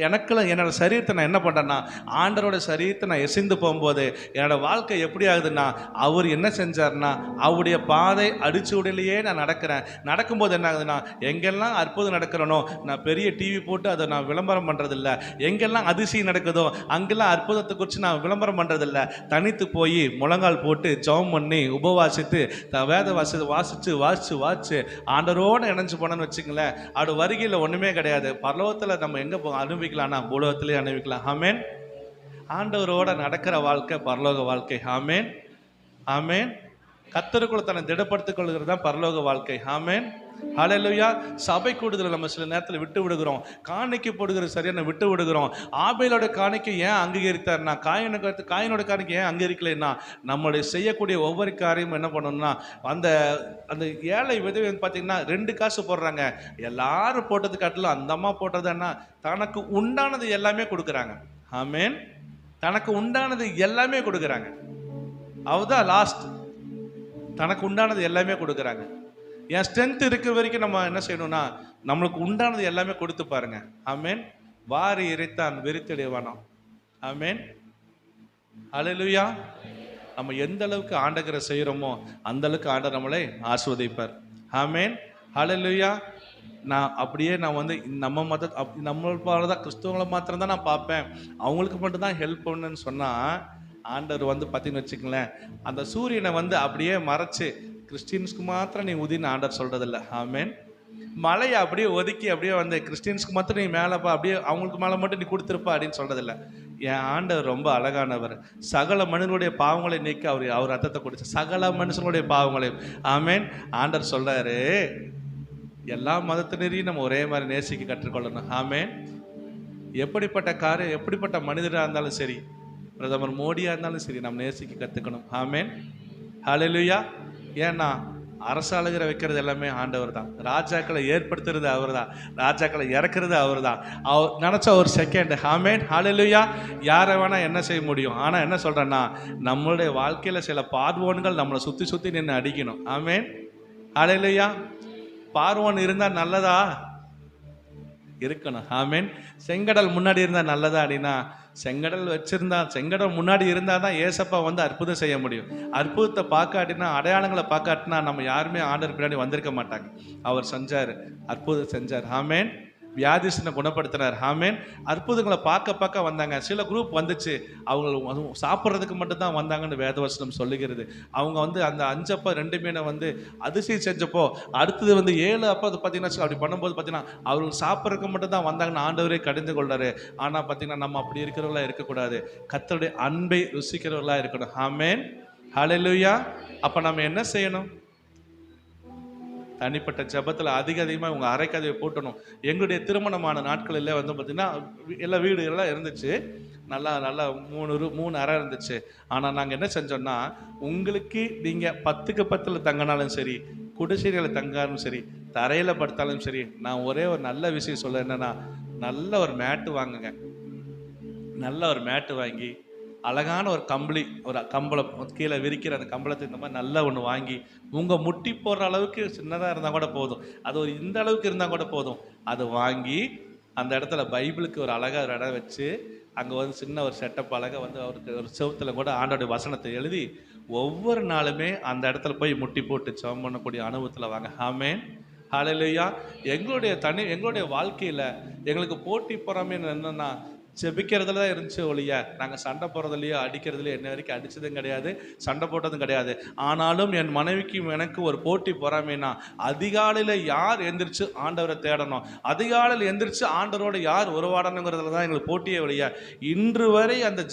எனக்குள்ள என்னோட சரீரத்தை நான் என்ன பண்ணுறேன்னா, ஆண்டரோட சரீரத்தை நான் எசிந்து போகும்போது என்னோட வாழ்க்கை எப்படி ஆகுதுன்னா, அவர் என்ன செஞ்சார்னா அவருடைய பாதை அடிச்சு உடலையே நான் நடக்கிறேன். நடக்கும்போது என்ன ஆகுதுன்னா, எங்கெல்லாம் அற்புதம் நடக்கிறனோ நான் பெரிய டிவி போட்டு அதை நான் விளம்பரம் பண்ணுறதில்ல, எங்கெல்லாம் அதிசயம் நடக்குதோ அங்கெல்லாம் அற்புதத்தை குறித்து நான் விளம்பரம் பண்ணுறதில்ல. தனித்து போய் முழங்கால் போட்டு ஜெபம் பண்ணி உபவாசித்து வேத வாசித்து ஆண்டரோடு இணைஞ்சு போனோன்னு வச்சுங்களேன், அவரோட வருகையில் ஒன்றுமே கிடையாது. பரலோகத்தில் நம்ம எங்கே அனுபவிக்கலாம்னா பூலோகத்திலே அனுபவிக்கலாம். ஆமென். ஆண்டவரோட நடக்கிற வாழ்க்கை பரலோக வாழ்க்கை. ஆமென், ஆமென். கர்த்தருக்குள்ள தன்னை திடப்படுத்திக் கொள்கிறது தான் பரலோக வாழ்க்கை. ஆமென், ஹல்லேலூயா. சபை கூடுதலை நம்ம சில நேரத்தில் விட்டு விடுகிறோம், காணிக்கை போடுகிற சரியான விட்டு விடுகிறோம். ஆபேலோட காணிக்கை ஏன் அங்கீகரித்தார்னா, காயினோட காணிக்கை ஏன் அங்கீகரிக்கலைன்னா, நம்மளுடைய செய்யக்கூடிய ஒவ்வொரு காரியமும் என்ன பண்ணணும்னா, அந்த அந்த ஏழை விதவை பார்த்தீங்கன்னா 2 காசு போடுறாங்க. எல்லாரும் போட்டது காட்டிலும் அந்த அம்மா போட்டதுன்னா தனக்கு உண்டானது எல்லாமே கொடுக்குறாங்க. ஆமென். தனக்கு உண்டானது எல்லாமே கொடுக்குறாங்க. அவதான் லாஸ்ட். தனக்கு உண்டானது எல்லாமே கொடுக்குறாங்க. என் ஸ்ட்ரென்த் இருக்கிற வரைக்கும் நம்ம என்ன செய்யணும்னா, நம்மளுக்கு உண்டானது எல்லாமே கொடுத்து பாருங்க. ஆமென். வாரி இறைத்தான் வெறித்தடைவானாம். ஆமென், ஹல்லேலூயா. நம்ம எந்த அளவுக்கு ஆண்டவரை செய்கிறோமோ அந்த அளவுக்கு ஆண்டவர் நம்மளை ஆசீர்வதிப்பார். ஆமென், ஹல்லேலூயா. நான் வந்து நம்மளால தான் கிறிஸ்துவங்களை மாத்திரம் தான் நான் பார்ப்பேன், அவங்களுக்கு மட்டும் தான் ஹெல்ப் பண்ணுன்னு சொன்னால், ஆண்டவர் வந்து பார்த்தீங்கன்னு வச்சுக்கங்களேன், அந்த சூரியனை வந்து அப்படியே மறைச்சு கிறிஸ்டின்ஸ்க்கு மாத்திரம் நீ உதின்னு ஆண்டவர் சொல்கிறதில்ல. ஆமென். மலையை அப்படியே ஒதுக்கி அப்படியே வந்து கிறிஸ்டின்ஸ்க்கு மாத்திரம் நீ மேலேப்பா அப்படியே அவங்களுக்கு மேலே மட்டும் நீ கொடுத்துருப்பா அப்படின்னு சொல்கிறதில்ல. என் ஆண்டவர் ரொம்ப அழகானவர். சகல மனிதனுடைய பாவங்களை நீக்கி அவர் ரத்தத்தை குடிச்ச சகல மனுஷனுடைய பாவங்களை. ஆமென். ஆண்டவர் சொல்கிறாரு, எல்லா மதத்தினரையும் நம்ம ஒரே மாதிரி நேசிக்க கற்றுக்கொள்ளணும். ஆமென். எப்படிப்பட்ட காரியம் எப்படிப்பட்ட மனிதராக இருந்தாலும் சரி, பிரதமர் மோடியாக இருந்தாலும் சரி, நம்ம நேசிக்க கற்றுக்கணும். ஆமென், ஹல்லேலூயா. ஏன்னா அரசாளுகிற வைக்கிறது எல்லாமே ஆண்டவர் தான். ராஜாக்களை ஏற்படுத்துறது அவர் தான், ராஜாக்களை இறக்குறது அவர் தான். அவர் நினச்சா ஒரு செகண்ட். ஆமென், ஹல்லேலூயா. யாரை வேணால் என்ன செய்ய முடியும். ஆனால் என்ன சொல்கிறேன்னா, நம்மளுடைய வாழ்க்கையில் சில பார்வோன்கள் நம்மளை சுற்றி சுற்றி நின்று அடிக்கணும். ஆமென், ஹல்லேலூயா. பார்வோன் இருந்தால் நல்லதா இருக்கணும். ஆமென். செங்கடல் முன்னாடி இருந்தால் நல்லதா அப்படின்னா, செங்கடல் முன்னாடி இருந்தால் தான் ஏசப்பா வந்து அற்புதம் செய்ய முடியும். அற்புதத்தை பார்க்காட்டினா, அடையாளங்களை பார்க்காட்டினா நம்ம யாருமே ஆண்டவர் பின்னாடி வந்திருக்க மாட்டாங்க. அவர் செஞ்சார், அற்புதம் செஞ்சார். ஆமென். வியாதிஸ்தனை குணப்படுத்தினார். ஆமென். அற்புதங்களை பார்க்க வந்தாங்க. சில குரூப் வந்துச்சு, அவங்க சாப்பிட்றதுக்கு மட்டும்தான் வந்தாங்கன்னு வேதவசனம் சொல்லுகிறது. அவங்க வந்து அந்த 5 அப்பம் 2 மீனை வந்து அதிசயம் செஞ்சப்போ, அடுத்தது வந்து 7 அப்போ பார்த்தீங்கன்னா அப்படி பண்ணும்போது பார்த்தீங்கன்னா அவர்கள் சாப்பிட்றதுக்கு மட்டும் தான் வந்தாங்கன்னு ஆண்டவரே கடிந்து கொள்றாரு. ஆனால் பார்த்தீங்கன்னா நம்ம அப்படி இருக்கிறவர்களாக இருக்கக்கூடாது, கர்த்தருடைய அன்பை ருசிக்கிறவர்களாக இருக்கணும். ஆமென், ஹல்லேலூயா. அப்போ நம்ம என்ன செய்யணும்? தனிப்பட்ட ஜெபத்தில் அதிகமாக உங்கள் அரைக்கதையை போட்டணும். எங்களுடைய திருமணமான நாட்களில் வந்து பார்த்திங்கன்னா எல்லாம் வீடு எல்லாம் இருந்துச்சு, நல்லா நல்லா 3 அறை இருந்துச்சு. ஆனால் நாங்கள் என்ன செஞ்சோம்னா, உங்களுக்கு நீங்கள் 10க்கு 10 தங்கினாலும் சரி, குடிசைகளில் தங்கினாலும் சரி, தரையில் படுத்தாலும் சரி, நான் ஒரே ஒரு நல்ல விஷயம் சொல்ல என்னன்னா, நல்ல ஒரு மேட்டு வாங்குங்க. நல்ல ஒரு மேட்டு வாங்கி அழகான ஒரு கம்பளி, ஒரு கம்பளம் கீழே விரிக்கிற அந்த கம்பளத்தை இந்த மாதிரி நல்லா ஒன்று வாங்கி உங்கள் முட்டி போடுற அளவுக்கு சின்னதாக இருந்தால் கூட போதும், அது ஒரு இந்த அளவுக்கு இருந்தால் கூட போதும், அது வாங்கி அந்த இடத்துல பைபிளுக்கு ஒரு அழகாக ஒரு இடம் வச்சு அங்கே வந்து சின்ன ஒரு செட்டப் அழகாக வந்து அவருக்கு ஒரு செவுத்தில் கூட ஆண்டோடைய வசனத்தை எழுதி ஒவ்வொரு நாளுமே அந்த இடத்துல போய் முட்டி போட்டு ஜெபம் பண்ணக்கூடிய அனுபவத்தில் வாங்க. ஆமென், ஹல்லேலூயா. எங்களுடைய வாழ்க்கையில் எங்களுக்கு போட்டி பொறாமை என்னன்னா, ஜெபிக்கிறதுல தான் இருந்துச்சு ஒழிய நாங்கள் சண்டை போடுறதுலையோ அடிக்கிறதுலையோ என்ன வரைக்கும் அடித்ததும் கிடையாது, சண்டை போட்டதும் கிடையாது. ஆனாலும் என் மனைவிக்கும் எனக்கு ஒரு போட்டி பொறாமைனா, அதிகாலையில் யார் எந்திரிச்சு ஆண்டவரை தேடணும், அதிகாலையில் எந்திரிச்சு ஆண்டவரோட யார் உருவாடணுங்கிறதுல தான் எங்களுக்கு போட்டியே ஒழிய இன்று வரை அந்த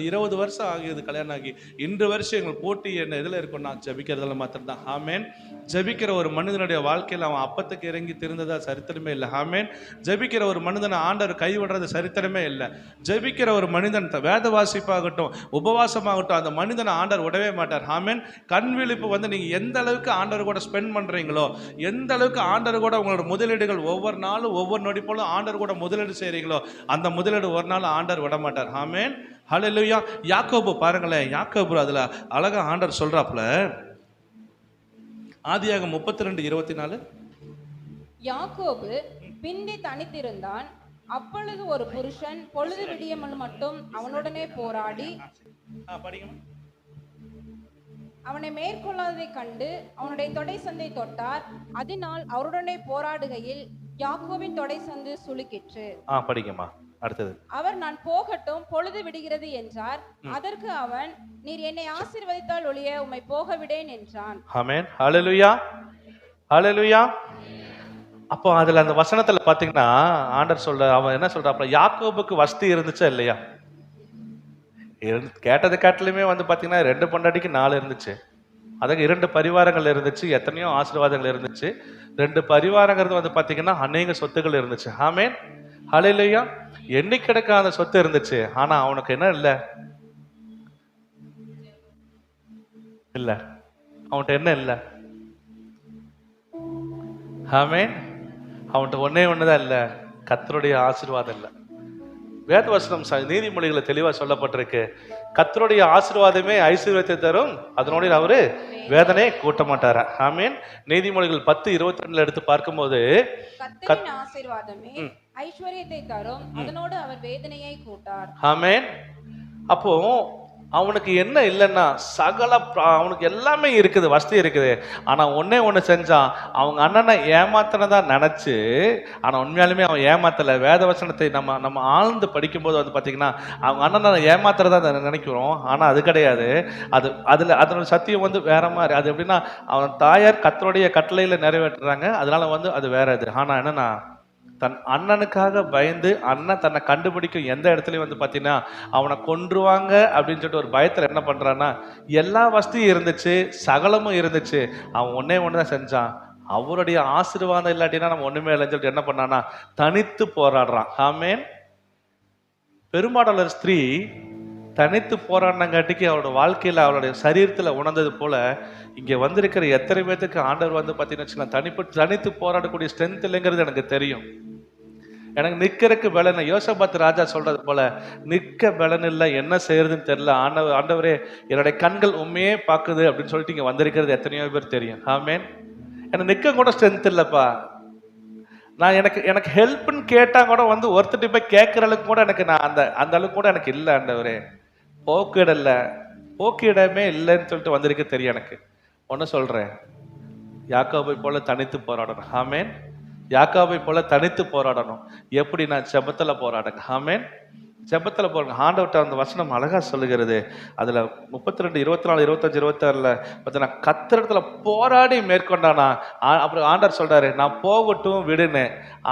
20 வருஷம் ஆகியது கல்யாணம் ஆகி, இன்று வருஷம் எங்களுக்கு போட்டி என்ன இதில் இருக்குன்னா ஜெபிக்கிறதுல மாத்திரம்தான். ஆமென். ஜெபிக்கிற ஒரு மனிதனுடைய வாழ்க்கையில் அவன் அப்பத்துக்கு இறங்கி திருந்ததா சரித்திரமே இல்லை. ஆமென். ஜெபிக்கிற ஒரு மனிதனை ஆண்டவர் கைவிடுறது சரித்திரமே இல்லை. ஜெபிக்கிற ஒரு மனிதன் வேத வாசிப்பாகட்டும் உபவாசமாகட்டும் அந்த மனிதனை ஆண்டவர் விடவே மாட்டார். ஆமென். கண் விழிப்பு வந்து நீங்கள் எந்த அளவுக்கு ஆண்டவர் கூட ஸ்பெண்ட் பண்ணுறீங்களோ, எந்த அளவுக்கு ஆண்டவர் கூட உங்களோட முதலீடுகள் ஒவ்வொரு நாளும் ஒவ்வொரு நொடி போலும் ஆண்டவர் கூட முதலீடு செய்கிறீங்களோ, அந்த முதலீடு ஒரு நாள் ஆண்டவர் விட மாட்டார். ஆமென், ஹல்லேலூயா. யாக்கோபு பாருங்களேன், யாக்கோபு அதில் அழகா ஆண்டவர் சொல்றாப்புல, ஆதியாகமம் 32:24. யாக்கோபு பிந்தி தனித்திருந்தான். அப்பொழுது ஒரு புருஷன் பொழுது விடியமல் மட்டும் அவனுடனே போராடி அவனை மேற்கொள்ளாததை கண்டு அவனுடைய தொடை சந்தை தொட்டார். அதனால் அவருடனே போராடுகையில் யாக்கோபின் தொடை சந்து சுளுக்கிற்று. படிக்குமா அடுத்தது. அவர் நான் போகட்டும், பொழுது விடுகிறது என்றார். அதற்கு அவன், நீர் என்னை ஆசீர்வதித்தால் ஒழிய உம்மை போக விடேன் என்றான். ஆமென், ஹல்லேலூயா, ஹல்லேலூயா. அப்போ அதுல அந்த வசனத்துல பாத்தீங்கன்னா ஆண்டவர் அவன் என்ன சொல்றாப்ல, யாக்கோபுக்கு வசதி இருந்துச்சா இல்லையா? கேட்டது காட்டிலுமே வந்து பாத்தீங்கன்னா 2 பொண்டாட்டிக்கு 4 இருந்துச்சு, அதுக்கு 2 பரிவாரங்கள் இருந்துச்சு, எத்தனையோ ஆசீர்வாதங்கள் இருந்துச்சு. 2 பரிவாரங்கிறது வந்து பாத்தீங்கன்னா அநேக சொத்துக்கள் இருந்துச்சு. ஆமென், ஹல்லேலூயா. எண்ணி கிடக்காத சொத்து இருந்துச்சு. ஆனா அவனுக்கு என்ன இல்ல, அவன்கிட்ட என்ன இல்ல? ஆமென். அவன்கிட்ட ஒண்ணுதான் இல்ல, கர்த்தருடைய ஆசீர்வாதம் இல்ல. வேதவசனம் நீதிமொழிகளை தெளிவா சொல்லப்பட்டிருக்கு, கர்த்தருடைய ஆசீர்வாதமே ஐஸ்வர்யத்தை தரும், அதனோட அவரு வேதனை கூட்ட மாட்டாரா. ஆமென். நீதிமொழிகள் 10:22 எடுத்து பார்க்கும்போது, கர்த்தரின் ஆசீர்வாதமே ஐஸ்வர்யத்தை தரும், அதனோடு அவர் வேதனையை கூட்டார். ஆமென். அப்போ அவனுக்கு என்ன இல்லைன்னா அவனுக்கு எல்லாமே இருக்குது, வசதி இருக்குது. ஆனா ஒண்ணு செஞ்சான், அவங்க அண்ணனை ஏமாத்தினதா நினைச்சு, ஆனா உண்மையாலுமே அவன் ஏமாத்தல. வேத வசனத்தை நம்ம ஆழ்ந்து படிக்கும்போது வந்து பாத்தீங்கன்னா அவங்க அண்ணனை ஏமாத்துறதா நினைக்கிறோம், ஆனா அது கிடையாது. அதனோட சத்தியம் வந்து வேற மாதிரி. அது எப்படின்னா, அவன் தாயார் கர்த்தருடைய கட்டளையில நிறைவேற்றுறாங்க, அதனால வந்து அது வேற இது. ஆனா என்னன்னா, தன் அண்ணனுக்காக பயந்து அண்ணன் தன்னை கண்டுபிடிக்கும் எந்த இடத்துலையும் வந்து பார்த்தீங்கன்னா அவனை கொன்றுவாங்க அப்படின்னு சொல்லிட்டு ஒரு பயத்தில் என்ன பண்ணுறான்னா, எல்லா வசதியும் இருந்துச்சு, சகலமும் இருந்துச்சு, அவன் ஒன்று தான் செஞ்சான். அவருடைய ஆசீர்வாதம் இல்லாட்டினா நம்ம ஒன்றுமே இல்லைன்னு சொல்லிட்டு என்ன பண்ணான்னா தனித்து போராடுறான். ஆமென். பெரும்பாலான ஸ்திரீ தனித்து போராடினங்காட்டிக்கு அவரோட வாழ்க்கையில் அவருடைய சரீரத்தில் உணர்ந்தது போல இங்கே வந்திருக்கிற எத்தனை பேத்துக்கு ஆண்டவர் வந்து பார்த்தீங்கன்னா தனித்து போராடக்கூடிய ஸ்ட்ரென்த் இல்லைங்கிறது எனக்கு தெரியும். எனக்கு நிற்கிறதுக்கு பலன், யோசபாத் ராஜா சொல்றது போல, நிற்க பலன் இல்லை, என்ன செய்யறதுன்னு தெரியல, ஆண்டவரே என்னுடைய கண்கள் உண்மையே பார்க்குது அப்படின்னு சொல்லிட்டு இங்கே வந்திருக்கிறது எத்தனையோ பேர் தெரியும். ஆமென். எனக்கு நிற்க கூட ஸ்ட்ரென்த் இல்லைப்பா, நான் எனக்கு ஹெல்ப்னு கேட்டால் கூட வந்து ஒருத்தட்டு போய் கேட்குற அளவுக்கு கூட எனக்கு அந்த அளவுக்கு கூட எனக்கு இல்லை ஆண்டவரே, போக்கிடமே இல்லைன்னு சொல்லிட்டு வந்திருக்க தெரியும். எனக்கு ஒன்று சொல்கிறேன், யாக்கோபை போல தனித்து போராடணும். ஆமென். யாக்கோபை போல தனித்து போராடணும். எப்படி? நான் ஜெபத்தில் போராடுங்க. ஆமென். ஜெபத்தில் போறாங்க. ஆண்டவர்கிட்ட அந்த வசனம் அழகா சொல்லுகிறது. அதுல 32, 24, 25, 26 பார்த்தீங்கன்னா கர்த்தரிடத்துல போராடி மேற்கொண்டானா. அப்புறம் ஆண்டவர் சொல்றாரு, நான் போகட்டும் விடுன்னு.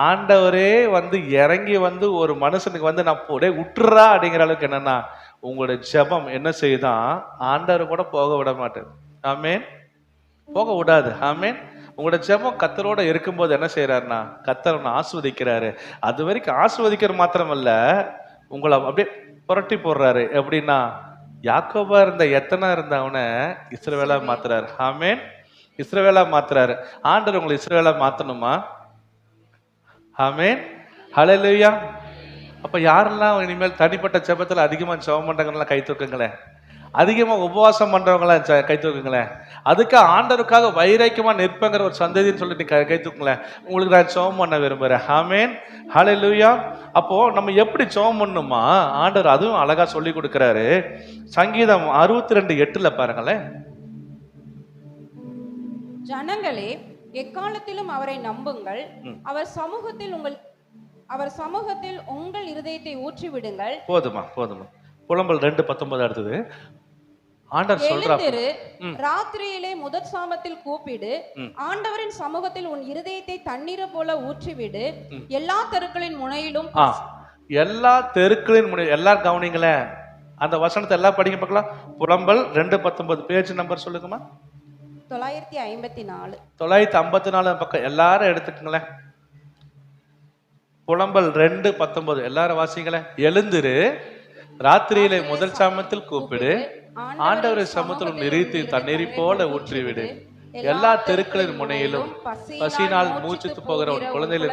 ஆண்டவரே வந்து இறங்கி வந்து ஒரு மனுஷனுக்கு வந்து நான் விட்டுறா அப்படிங்கிற அளவுக்கு என்னன்னா, உங்களுடைய ஜெபம் என்ன செய்யுதான் ஆண்டவர் கூட போக விட மாட்டேன். ஆமென். போக விடாது. ஆமென். உங்களோட ஜெபம் கர்த்தரோட இருக்கும்போது என்ன செய்யறாருன்னா கர்த்தர் உன்னை ஆசீர்வதிக்கிறாரு. அது வரைக்கும் ஆசீர்வதிக்கிற மாத்திரமல்ல, உங்களை அப்படியே புரட்டி போடுறாரு. எப்படின்னா யாக்கோபா இருந்த எத்தனை இருந்தவனை இஸ்ரவேலா மாத்துறாரு. ஆமென். இஸ்ரவேலா மாத்துறாரு. ஆண்டவர் உங்களை இஸ்ரவேலா மாத்தணுமா? ஆமென். ஹல்லேலூயா. அப்ப யாரெல்லாம் இனிமேல் தனிப்பட்ட ஜெபத்துல அதிகமா ஜெபம் பண்றாங்கலாம் கை தூக்குங்களேன். அதிகமா உபவாசம் பண்றவங்களாம் கை தூக்குங்களேன். அதுக்கு ஆண்டவருக்காக வைராக்கியமா நிற்பங்கிற ஒரு சந்ததின்னு சொல்லிட்டு கை தூக்குங்களேன். உங்களுக்கு நான் ஜெபம் பண்ண விரும்புறேன். ஆமென். ஹல்லேலூயா. அப்போ நம்ம எப்படி ஜெபம் பண்ணணுமா ஆண்டவர் அதுவும் அழகா சொல்லி கொடுக்கிறாரு. சங்கீதம் 62:8 பாருங்களேன். ஜனங்களே, எக்காலத்திலும் அவரை நம்புங்கள். அவர் சமூகத்தில் உங்கள் இருதயத்தை ஊற்றி விடுங்கள். போதுமா போதுமா. புலம்பல் 2:19 அடுத்தது. ஆண்டவர் சொல்றார், எழுந்திரு, ராத்திரியிலே முதற் சாமத்தில் கூப்பிடு, ஆண்டவரின் சமூகத்தில் உன் இருதயத்தை தண்ணீரை போல ஊற்றிவிடு, எல்லா தெருக்களின் முனையிலும். எல்லா தெருக்களின் முனை. எல்லாரும் கவனிங்களேன், அந்த வசனத்தை எல்லாம் படிங்க பார்க்கலாம். புலம்பல் 2:19 பேஜ் நம்பர் சொல்லுங்கம்மா. 954. 954 பக்கம் எல்லாரும் எடுத்துக்கங்களேன். புலம்பல் 2:19 எல்லாரும் வாசிங்களேன். எழுந்திரு, ராத்திரியிலே முதல் சாமத்தில் கூப்பிடு, ஆண்டவரை சமூகத்தில் உன் இருதயத்தை தண்ணீரை போல ஊற்றிவிடு, எல்லா தெருக்களின் முனையிலும் பசியினால் மூச்சுத்து போகிற ஒரு குழந்தைகளை.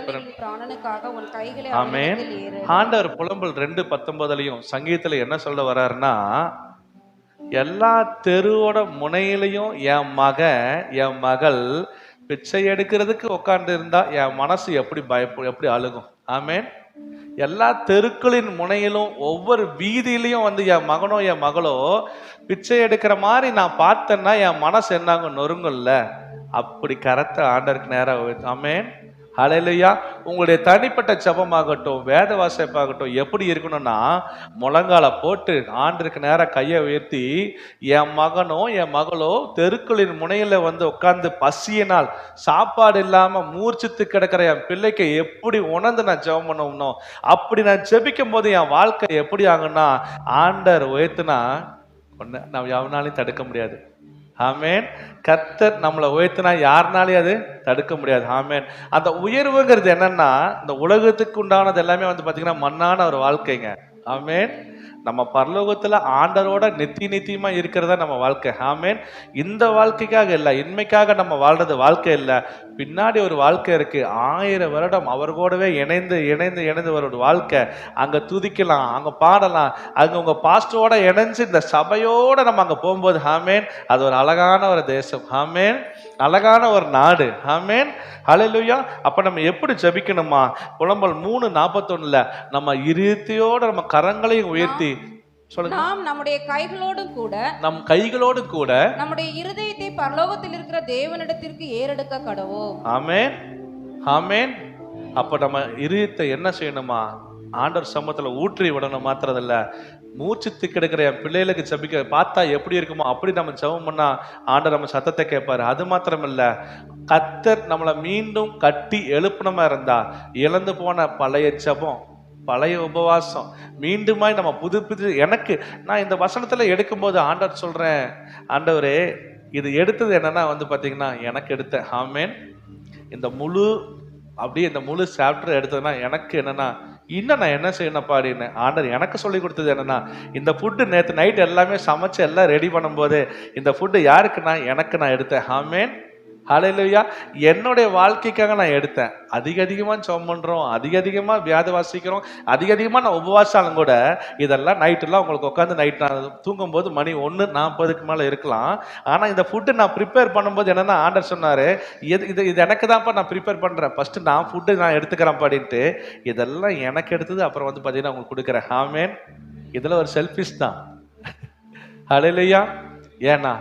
ஆமென். ஆண்டவர் புலம்பல் 2:19 சங்கீதத்துல என்ன சொல்ல வர்றாருன்னா, எல்லா தெருவோட முனையிலையும் என் மகள் பிச்சை எடுக்கிறதுக்கு உட்கார்ந்து இருந்தா என் மனசு எப்படி அழுகும். ஆமென். எல்லா தெருக்களின் முனையிலும் ஒவ்வொரு வீதியிலையும் என் மகனோ என் மகளோ பிச்சை எடுக்கிற மாதிரி நான் பார்த்தேன்னா என் மனசு என்னாங்க நொறுங்கும்ல. அப்படி கரத்தை ஆண்டருக்கு நேரம். ஆமென். ஹல்லேலூயா. உங்களுடைய தனிப்பட்ட ஜெபமாகட்டும், வேத வாசிப்பாகட்டும் எப்படி இருக்கணும்னா, முழங்கால போட்டு ஆண்டருக்கு நேரம் கையை உயர்த்தி, என் மகனோ என் மகளோ தெருக்களின் முனையில உட்கார்ந்து பசியினால் சாப்பாடு இல்லாம மூர்ச்சித்து கிடக்கிற என் பிள்ளைக்கு எப்படி உணர்ந்து நான் ஜெபம் பண்ணணும்னோ அப்படி நான் ஜெபிக்கும் போது என் வாழ்க்கை எப்படி ஆகுன்னா, ஆண்டர் உயர்த்தினா ஒண்ணு நம்ம எவனாலையும் தடுக்க முடியாது. ஆமென். கர்த்தர் நம்மளை உயர்த்தினா யாருனாலையும் அது தடுக்க முடியாது. ஆமென். அந்த உயர்வுங்கிறது என்னன்னா, இந்த உலகத்துக்கு உண்டானது எல்லாமே பாத்தீங்கன்னா மண்ணான ஒரு வாழ்க்கைங்க. ஆமென். நம்ம பரலோகத்துல ஆண்டரோட நித்தியமா இருக்கிறதா நம்ம வாழ்க்கை. ஆமென். இந்த வாழ்க்கைக்காக இல்லை, இன்மைக்காக நம்ம வாழ்றது வாழ்க்கை இல்லை. பின்னாடி ஒரு வாழ்க்கை இருக்கு. 1000 வருடம் அவர் கூடவே இணைந்து ஒரு வாழ்க்கை. அங்க துதிக்கலாம், அங்க பாடலாம், அங்க உங்க பாஸ்டரோட இணைஞ்சு இந்த சபையோட நம்ம அங்க போகும்போது, ஆமென், அது ஒரு அழகான ஒரு தேசம். ஆமென். அழகான ஒரு நாடு. ஆமென். ஹல்லேலூயா. அப்ப நம்ம எப்படி ஜெபிக்கணுமா? புலம்பல் 3:41 நம்ம இருதயத்தோட நம்ம கரங்களையும் உயர்த்தி சொல்லுங்க. நாம் நம்முடைய கைகளோடு கூட நம்முடைய இருதயத்தை பரலோகத்தில் இருக்கிற தேவனிடத்திற்கு ஏறெடுக்க கடவோம். ஆமென். ஆமென். அப்ப நம்ம இருதயத்தை என்ன செய்யணுமா? ஆண்டவர் சமூகத்துல ஊற்றி விடணும். மாத்திரதில்ல, மூச்சு திக்கெடுக்கிற என் பிள்ளைகளுக்கு ஜெபிக்க பார்த்தா எப்படி இருக்குமோ அப்படி நம்ம ஜெபம் பண்ணா ஆண்டவர் நம்ம சத்தத்தை கேட்பாரு. அது மாத்திரம் இல்ல, கர்த்தர் நம்மளை மீண்டும் கட்டி எழுப்பணுமா இருந்தா இழந்து போன பழைய ஜெபம், பழைய உபவாசம் மீண்டுமாய் நம்ம புது எனக்கு நான் இந்த வசனத்துல எடுக்கும்போது ஆண்டவர் சொல்றேன், ஆண்டவரே இது எடுத்தது என்னன்னா பாத்தீங்கன்னா எனக்கு எடுத்தேன். ஆமென். இந்த முழு சாப்டர் எடுத்ததுன்னா எனக்கு என்னன்னா, இன்னும் நான் என்ன செய்யணும்ப்பா அப்படின்னு ஆண்டவர் எனக்கு சொல்லி கொடுத்தது என்னன்னா, இந்த ஃபுட்டு நேற்று நைட் எல்லாமே சமைச்சு எல்லாம் ரெடி பண்ணும்போது இந்த ஃபுட்டு யாருக்குன்னா எனக்கு நான் எடுத்தேன். ஆமென். ஹல்லேலூயா. என்னுடைய வாழ்க்கைக்காக நான் எடுத்தேன். அதிகமாக ஜெபம் பண்றோம், அதிகமாக வியாதி வாசிக்கிறோம், அதிகமாக நான் உபவாசாலும் கூட இதெல்லாம் நைட்டெல்லாம் உங்களுக்கு உட்காந்து நைட் நான் தூங்கும்போது மணி 1:40 மேலே இருக்கலாம். ஆனால் இந்த ஃபுட்டு நான் ப்ரிப்பேர் பண்ணும்போது என்னன்னா, ஆண்டர் சொன்னார், இது எனக்கு தான்ப்பா நான் ப்ரிப்பேர் பண்ணுறேன், ஃபஸ்ட்டு நான் ஃபுட்டு நான் எடுத்துக்கிறேன் அப்படின்ட்டு இதெல்லாம் எனக்கு எடுத்தது அப்புறம் பார்த்தீங்கன்னா உங்களுக்கு கொடுக்குறேன். ஆமென். இதில் ஒரு செல்ஃபிஷ் தான். ஹல்லேலூயா. ஏன்னா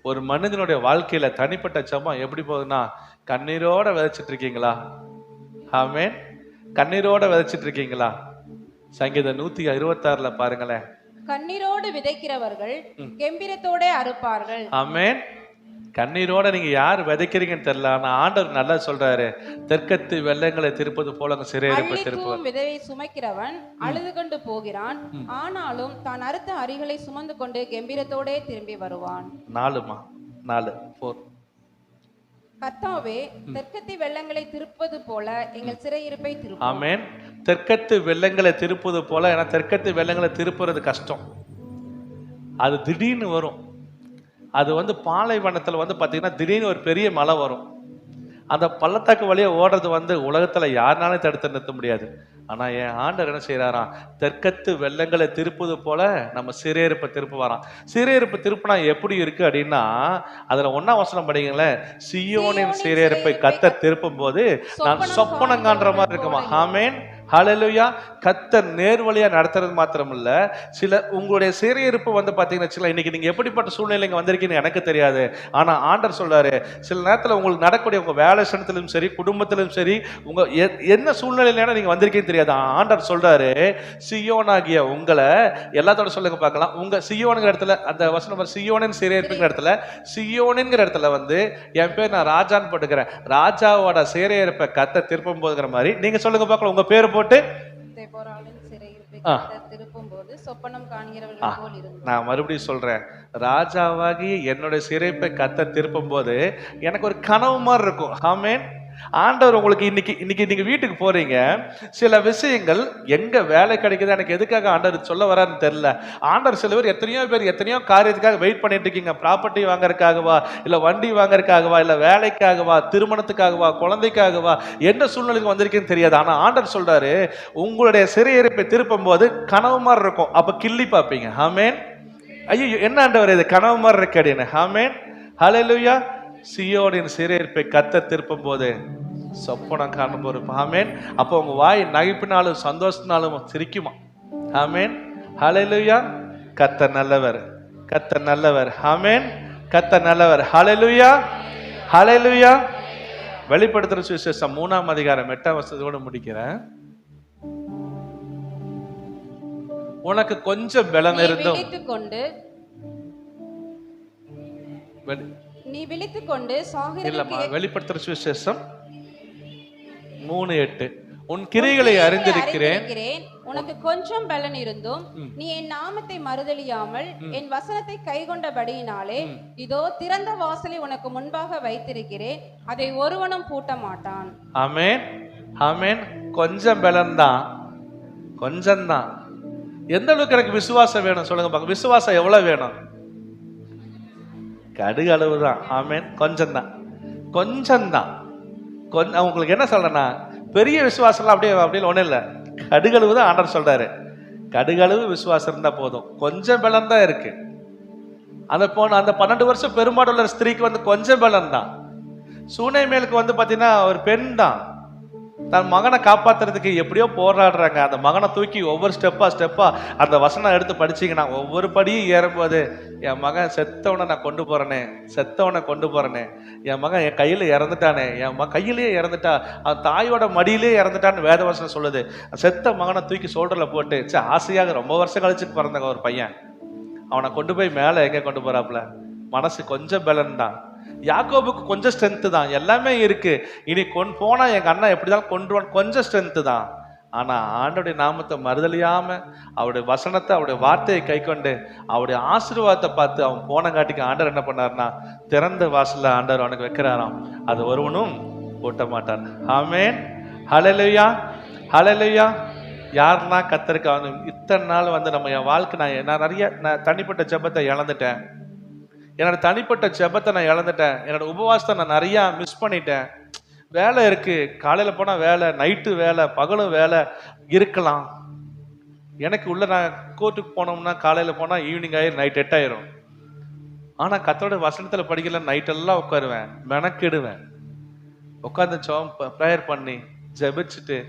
ஒரு மனிதனுடைய வாழ்க்கையில தனிப்பட்ட ஜெபம் எப்படி போகுதுன்னா, கண்ணீரோட விதைச்சிட்டு இருக்கீங்களா? ஆமென். கண்ணீரோட விதைச்சிட்டு இருக்கீங்களா? சங்கீதம் 126 பாருங்களேன். கண்ணீரோடு விதைக்கிறவர்கள் கெம்பீரத்தோட அறுப்பார்கள். ஆமென். கண்ணீரோட நீங்க யார் விதைக்கிறீங்கன்னு தெரியல, ஆனா ஆண்டவர் நல்லா சொல்றாரு, தெற்கத்து வெள்ளங்களை திருப்பது போல சிறையிருப்பை திருப்பது. விதையை சுமைக்கிறவன் அழுது கொண்டு போகிறான், ஆனாலும் தான் அறுத்த அரிகளை சுமந்து கொண்டு கெம்பீரத்தோட திரும்பி வருவான். 4 4 4 கர்த்தாவே, தெற்கத்தி வெள்ளங்களை திருப்பது போல எங்கள் சிறையிருப்பை திருப்பும். ஆமென். தெற்கத்து வெள்ளங்களை திருப்புவது போல, ஏன்னா தெற்கத்து வெள்ளங்களை திருப்புறது கஷ்டம். அது திடீர்னு வரும். அது வந்து பாலைவனத்தில் வந்து பார்த்தீங்கன்னா திடீர்னு ஒரு பெரிய மழை வரும். அந்த பள்ளத்தாக்கு வழியே ஓடுறது வந்து உலகத்தில் யாருனாலும் தடுத்து நிறுத்த முடியாது. ஆனால் என் ஆண்டவர் என்ன செய்கிறாராம், தெற்கத்து வெள்ளங்களை திருப்புது போல நம்ம சிறையிருப்பை திருப்புவாராம். சிறையிருப்பு திருப்பினா எப்படி இருக்கு அப்படின்னா, அதில் 1ஆம் வசனம் படிங்களேன், சியோனின் சிறையிருப்பை கர்த்தர் திருப்பும் போது நான் சொப்பனம் காண்ற மாதிரி இருக்குமா. ஆமென், ஹல்லேலூயா. கர்த்தர் நேர்வழியா நடத்துறது மாத்திரம் இல்ல, சில உங்களுடைய சிறையிருப்பு வந்து பாத்தீங்கன்னா சில இன்னைக்கு நீங்க எப்படிப்பட்ட சூழ்நிலைங்க வந்திருக்கீங்கன்னு எனக்கு தெரியாது. ஆனா ஆண்டவர் சொல்றாரு, சில நேரத்துல உங்களுக்கு நடக்கக்கூடிய உங்க வேலை ஸ்தானத்திலும் சரி, குடும்பத்திலும் சரி, உங்க என்ன சூழ்நிலையில நீங்க வந்திருக்கீங்கன்னு தெரியாது. ஆண்டவர் சொல்றாரு, சியோனாகிய உங்களை எல்லாத்தோட சொல்லுங்க பார்க்கலாம். உங்க சியோனுங்கிற இடத்துல அந்த வசனம் சியோனின் சிறையிருப்புங்கிற இடத்துல, சியோனின்ங்கிற இடத்துல வந்து என் பேர் நான் ராஜான்னு போட்டுக்கிறேன். ராஜாவோட சிறையிருப்பை கர்த்தர் திருப்பும் போதுங்கிற மாதிரி நீங்க சொல்லுங்க பார்க்கலாம். உங்க பேர் போட்டு திருப்பும்போது சொப்பனம் காண்கிறவர்கள் போல் இருக்கும். நான் மறுபடியும் சொல்றேன், ராஜாவாகி என்னுடைய சிறைப்பை கர்த்தர் திருப்பும் போது எனக்கு ஒரு கனவு மாதிரி இருக்கும். ஆமென். ஆண்டவர் உங்களுக்கு இன்னைக்கு நீங்க வீட்டுக்கு போறீங்க, சில விஷயங்கள் எங்க வேலை கிடைக்குது, எனக்கு எதுக்காக ஆண்டவர் சொல்ல வரான்னு தெரியல. ஆண்டவர் சில பேர் எத்தனையோ காரியத்துக்காக வெயிட் பண்ணிட்டு இருக்கீங்க. ப்ராப்பர்ட்டி வாங்கறதுக்காகவா, இல்ல வண்டி வாங்கறதுக்காகவா, இல்ல வேலைக்காகவா, திருமணத்துக்காகவா, குழந்தைக்காகவா, என்ன சூழ்நிலைக்கு வந்திருக்கேன்னு தெரியாது. ஆனா ஆண்டவர் சொல்றாரு, உங்களுடைய சிறையிருப்பை திருப்பும் போது கனவு மாதிரி இருக்கும். அப்ப கிள்ளி பார்ப்பீங்க. ஆமென். ஐயோ என்ன ஆண்டவர் இது கனவு மாதிரி இருக்கு அப்படின்னு. ஆமென், ஹல்லேலூயா. சியோனின் சிறையிருப்பை கர்த்தர் திருப்பும் போது சொப்பனம் காணும் போது. ஆமென். அப்போ உங்க வாய் நகைப்பினாலும் சந்தோஷத்தினாலும் சிரிக்குமா. ஆமென், ஹல்லேலூயா. கர்த்தர் நல்லவர், கர்த்தர் நல்லவர். ஆமென், கர்த்தர் நல்லவர். ஹல்லேலூயா, ஹல்லேலூயா. வெளிப்படுத்துற சுவிசேஷம் 3ஆம் அதிகாரம் 8ஆம் வசனத்தோட முடிக்கிறேன். உனக்கு கொஞ்சம் பலன் இருந்தும் நீ விழித்துக்கொண்டு இல்லம்மா, வெளிப்படுத்துற சுவிசேஷம் 3:8 உன் கிரியைகளை அறிந்திருக்கிறேன், உனக்கு கொஞ்சம் பலன் இருந்தும் நீ என் நாமத்தை மறுதலியாமல் என் வசனத்தை கைக்கொண்டபடியினாலே இதோ திறந்த வாசலை உனக்கு முன்பாக வைத்திருக்கிறேன், அதை ஒருவனும் பூட்ட மாட்டான். ஆமென், ஆமென். கொஞ்சம் பலன் தான், கொஞ்சம் தான். எந்த அளவுக்கு எனக்கு விசுவாசம் வேணும் சொல்லுங்க பாக்க. விசுவாசம் எவ்வளவு வேணும்? கடுகு அளவு தான். ஆமென். கொஞ்சம் தான், கொஞ்சம் தான். கொஞ்சம் உங்களுக்கு என்ன சொல்றேன்னா, பெரிய விசுவாசம்லாம் அப்படியே ஒன்றும் இல்லை. கடுகளவு தான் ஆண்டவர் சொல்றாரு. கடுகளவு விசுவாசம் இருந்தா போதும். கொஞ்சம் பலன் தான் இருக்கு. அந்த 12 வருஷம் பெரும்பாடு உள்ள ஸ்திரீக்கு வந்து கொஞ்சம் பலன் தான். சூனேமேலுக்கு வந்து பார்த்தீங்கன்னா ஒரு பெண் தான் தன் மகனை காப்பாத்துறதுக்கு எப்படியோ போராடுறாங்க. அந்த மகனை தூக்கி ஒவ்வொரு ஸ்டெப்பா அந்த வசனம் எடுத்து படிச்சீங்கன்னா ஒவ்வொரு படியும் ஏறும்போது, என் மகன் செத்தவனை நான் கொண்டு போறேனே, என் மகன் என் கையில இறந்துட்டானே, கையிலேயே இறந்துட்டா, அவன் தாயோட மடியிலே இறந்துட்டான்னு வேதவசனம் சொல்லுது. செத்த மகனை தூக்கி சோல்டர்ல போட்டு, ஆசையாக ரொம்ப வருஷம் கழிச்சு பிறந்த ஒரு பையன், அவனை கொண்டு போய் மேல எங்க கொண்டு போறாப்புல. மனசு கொஞ்சம் பலன் தான். யாக்கோபுக்கு கொஞ்சம் ஸ்ட்ரென்த் தான், எல்லாமே இருக்கு. இனி போனா எங்க அண்ணா எப்படிதான் கொண்டுவான், கொஞ்சம் ஸ்ட்ரென்த் தான். ஆனா ஆண்டோடைய நாமத்தை மறுதலியாம, அவருடைய வசனத்தை, அவருடைய வார்த்தையை கை கொண்டு, அவருடைய ஆசீர்வாதத்தை பார்த்து அவன் போனங்காட்டிக்கு ஆண்டவர் என்ன பண்ணாருன்னா, திறந்த வாசல்ல ஆண்டவர் அவனுக்கு வைக்கிறாராம், அது ஒருவனும் பூட்ட மாட்டான். ஆமென், ஹல்லேலூயா, ஹல்லேலூயா. யாருன்னா கர்த்தருக்கு வந்து இத்தனை நாள் வந்து நம்ம என் வாழ்க்கை நான் தனிப்பட்ட ஜெபத்தை இழந்துட்டேன். என்னோட தனிப்பட்ட ஜெபத்தை நான் இழந்துட்டேன். என்னோட உபவாசத்தை நான் நிறையா மிஸ் பண்ணிட்டேன். வேலை இருக்கு, காலையில் போனால் வேலை, நைட்டு வேலை, பகலும் வேலை இருக்கலாம். எனக்கு உள்ள நான் கோர்ட்டுக்கு போனோம்னா காலையில் போனால் ஈவினிங் ஆயிரும், நைட் 8 ஆயிரும். ஆனால் கர்த்தரோட வசனத்தில் படிக்கல, நைட்டெல்லாம் உட்காருவேன், மெனக்கிடுவேன். உட்காந்து ப்ரேயர் பண்ணி ஜெபிச்சுட்டு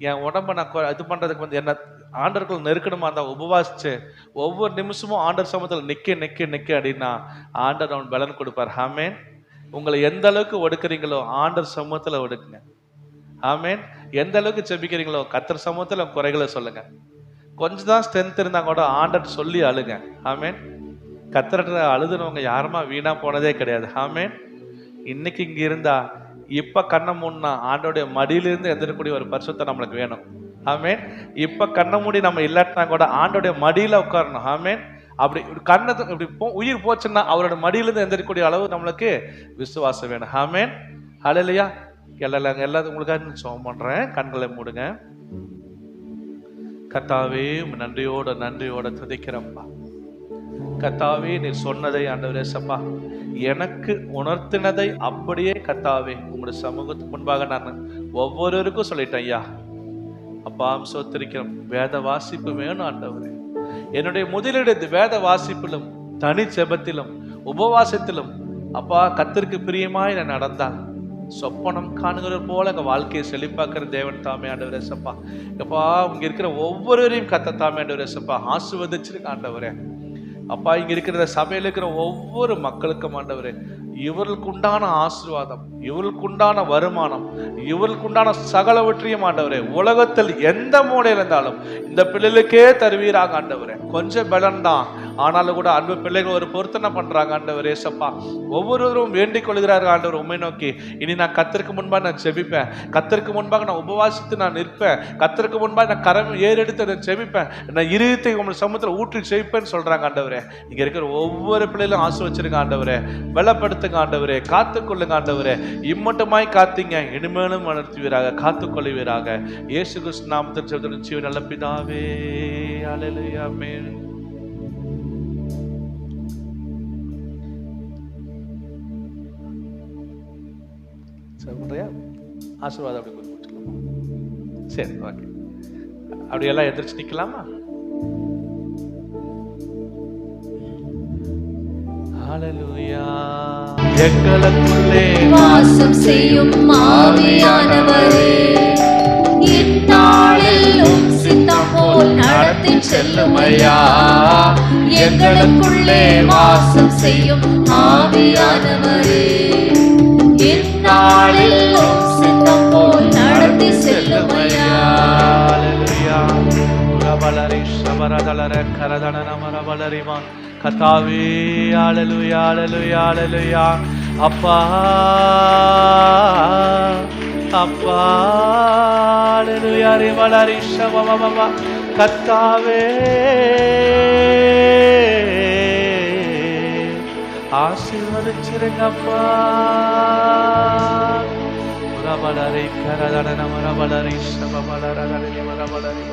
என் உடம்பை நான் இது பண்ணுறதுக்கு வந்து என்ன ஆண்டவர்கள் நெருக்கணுமா இருந்தால் உபவாசிச்சு ஒவ்வொரு நிமிஷமும் ஆண்டர் சமூகத்தில் நிற்க அப்படின்னா ஆண்டர் அவன் பலன் கொடுப்பார். ஆமென். உங்களை எந்த அளவுக்கு ஒடுக்குறீங்களோ ஆண்டர் சமூகத்தில் ஒடுக்குங்க. ஆமென். எந்த அளவுக்கு ஜெபிக்கிறீங்களோ கர்த்தர் சமூகத்தில் குறைகளை சொல்லுங்க. கொஞ்சம் தான் ஸ்ட்ரென்த் இருந்தா கூட ஆண்டர் சொல்லி அழுங்க. ஆமென். கர்த்தர்கிட்ட அழுதுனவங்க யாருமா வீணா போனதே கிடையாது. ஆமென். இன்னைக்கு இங்க இருந்தா இப்ப கண்ணை மூடினா ஆண்டோடைய மடியிலிருந்து எந்திரக்கூடிய ஒரு பரிசுத்தம் நம்மளுக்கு வேணும். ஆமென். இப்ப கண்ணை மூடி நம்ம இல்லாட்டினா கூட ஆண்டோடைய மடியில உட்காரணும். ஆமென். அப்படி கண்ணை இப்படி உயிர் போச்சுன்னா அவரோட மடியிலிருந்து எந்திரக்கூடிய அளவு நம்மளுக்கு விசுவாசம் வேணும். ஆமென். ஹல்லேலூயா. எல்லாரும் உங்களுக்காக ஜெபம் பண்றேன். கண்களை மூடுங்க. கர்த்தாவே நன்றியோட துதிக்கிறப்பா. கர்த்தாவே நீர் சொன்னதை ஆண்டவரே சப்பா எனக்கு உணர்த்தினதை அப்படியே கர்த்தாவே உங்களுடைய சமூகத்துக்கு முன்பாக நான் ஒவ்வொருவருக்கும் சொல்லிட்டேன் ஐயா. அப்பா சோத்திரிக்கிறோம். வேத வாசிப்பு வேணும் ஆண்டவரே. என்னுடைய முதலீடு வேத வாசிப்பிலும் தனி ஜெபத்திலும் உபவாசத்திலும் அப்பா கர்த்தருக்கு பிரியமாய் நான் நடந்தான் சொப்பனம் காணுகிறது போல எங்க வாழ்க்கையை செழிப்பாக்குற தேவன் தாமே ஆண்டவரே சப்பா. எப்பா இங்க இருக்கிற ஒவ்வொருவரையும் கர்த்தர் தாமே ஆண்டவரே சப்பா ஆசீர்வதிச்சிருக்க ஆண்டவரே. அப்பா இங்க இருக்கிற சபையில் இருக்கிற ஒவ்வொரு மக்களுக்கும் ஆண்டவரே இவர்களுக்கு உண்டான ஆசீர்வாதம், இவர்களுக்கு உண்டான வருமானம், இவர்களுக்கு உண்டான சகலவற்றையும் ஆண்டவரே உலகத்தில் எந்த மூலையில் இருந்தாலும் இந்த பிள்ளைகளுக்கே தருவீராக ஆண்டவரே. கொஞ்சம் பலன் தான், ஆனாலும் கூட அன்பு பிள்ளைகள் ஒரு பொருத்தனை பண்றாங்க ஆண்டவரே சப்பா. ஒவ்வொருவரும் வேண்டிக் கொள்கிறார்கள் ஆண்டவர் உண்மை நோக்கி. இனி நான் கர்த்தருக்கு முன்பாக நான் ஜெபிப்பேன், கர்த்தருக்கு முன்பாக நான் உபவாசித்து நான் நிற்பேன், கர்த்தருக்கு முன்பாக நான் கரம் ஏறெடுத்து நான் ஜெபிப்பேன், நான் இருதயத்தை உங்கள் சமூகத்தில் ஊற்றி ஜெயிப்பேன்னு சொல்றாங்க ஆண்டவரே. இங்க இருக்கிற ஒவ்வொரு பிள்ளைகளும் ஆசீர்வதிச்சிருங்க ஆண்டவரே. பலப்படுத்துங்க ஆண்டவரே, காத்துக்கொள்ளுங்க ஆண்டவரே. இம்மட்டுமாய் காத்தீங்க, இனிமேலும் வளர்த்துவீராக, காத்துக்கொள்ளுவீராக. இயேசு கிறிஸ்து நாமத்தில் ஜெபத்துடன் ஜீவன் நல்ல பிதாவே. ஹல்லேலூயா. ஆமென். ஆசீர்வாதம் அப்படி கொடுத்துக்கலாமா? சரி, ஓகே. அப்படியெல்லாம் எதிர்த்து நிக்கலாமா? ஹல்லேலூயா. எங்களுக்குள்ளே வாசம் செய்யும் ஆவியானவரே, இந்நாளில் உம் சித்தம் போல் நடத்தி செல்லுமையா. எங்களுக்குள்ளே வாசம் செய்யும் ஆவியானவரே, இந்நாளில் உம் சித்தம் போல் நடத்தி செல்லுமையா. ஹல்லேலூயா. ரபலரி ஷபரதலர கரதன மரபலரிமா கர்த்தாவே. ஹல்லேலூயா, ஹல்லேலூயா, ஹல்லேலூயா. அப்பா அப்பா ஹல்லேலூயா. ரிபலரி ஷபபபப கர்த்தாவே ஆசீர்வதிச்சிருங்கப்பா. ரபலரி கரதன மரபலரி ஷபபலரதனி மரபலரி.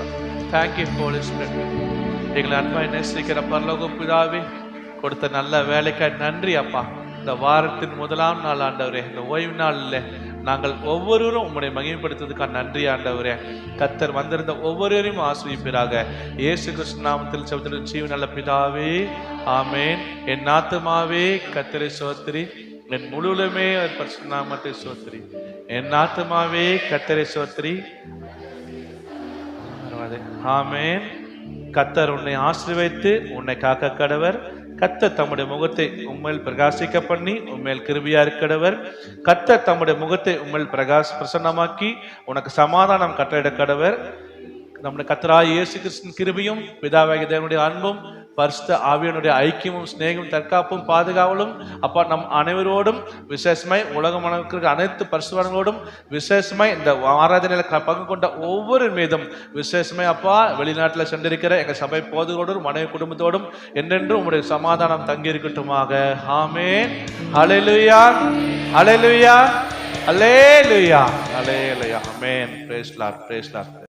Thank you Holy Spirit. எங்களை அன்பாய் நேசிக்கிற பரலோக பிதாவே, கொடுத்த நல்ல வேலைக்காய் நன்றி அப்பா. இந்த வாரத்தின் முதலாம் நாள் ஆண்டவரே, இந்த ஓய்வு நாளில் நாங்கள் ஒவ்வொருவரும் உம்முடைய மகிமைப்படுத்துவதற்காக நன்றி ஆண்டவரே. கர்த்தர் வந்திருந்த ஒவ்வொருவரையும் ஆசீர்வதிப்பீராக. இயேசு கிறிஸ்து நாமத்தில் ஜெபத்துடன் ஜீவன் நல்ல பிதாவே. ஆமென். என் ஆத்துமாவே கர்த்தரை ஸ்தோத்திரி, என் முழுவதுமே பரிசுத்த நாமத்தை ஸ்தோத்திரி. என் ஆத்துமாவே கர்த்தரை ஸ்தோத்திரி. ஆமென். கர்த்தர் உன்னை ஆசீர்வதித்து உன்னை காக்க கடவர். கர்த்தர் தம்முடைய முகத்தை உம்மேல் பிரகாசிக்க பண்ணி உம்மேல் கிருபையா இருக்கடவர். கர்த்தர் தம்முடைய முகத்தை உம்மேல் பிரசன்னமாக்கி உனக்கு சமாதானம் கட்டளையிட கடவர். நம்முடைய கர்த்தராகிய இயேசு கிறிஸ்துவின் கிருபையும் பிதாவாகிய தேவனுடைய அன்பும் பரிசுத்த ஆவியானுடைய ஐக்கியமும் சிநேகமும் தற்காப்பும் பாதுகாவலும் அப்பா நம் அனைவரோடும் விசேஷமாய் உலகம் இருக்கிற அனைத்து பரிசுத்தவான்களோடும் விசேஷமாய் இந்த ஆராதனையில் பங்கு கொண்ட ஒவ்வொரு மீதும் விசேஷமாய் அப்பா வெளிநாட்டில் சென்றிருக்கிற எங்கள் சபை போதுகளோடும் மனைவி குடும்பத்தோடும் என்றென்றும் உங்களுடைய சமாதானம் தங்கி இருக்கட்டுமாக. ஆமென். ஹல்லேலூயா, ஹல்லேலூயா, ஹல்லேலூயா, ஹல்லேலூயா. ஆமென். Praise the Lord, praise the Lord.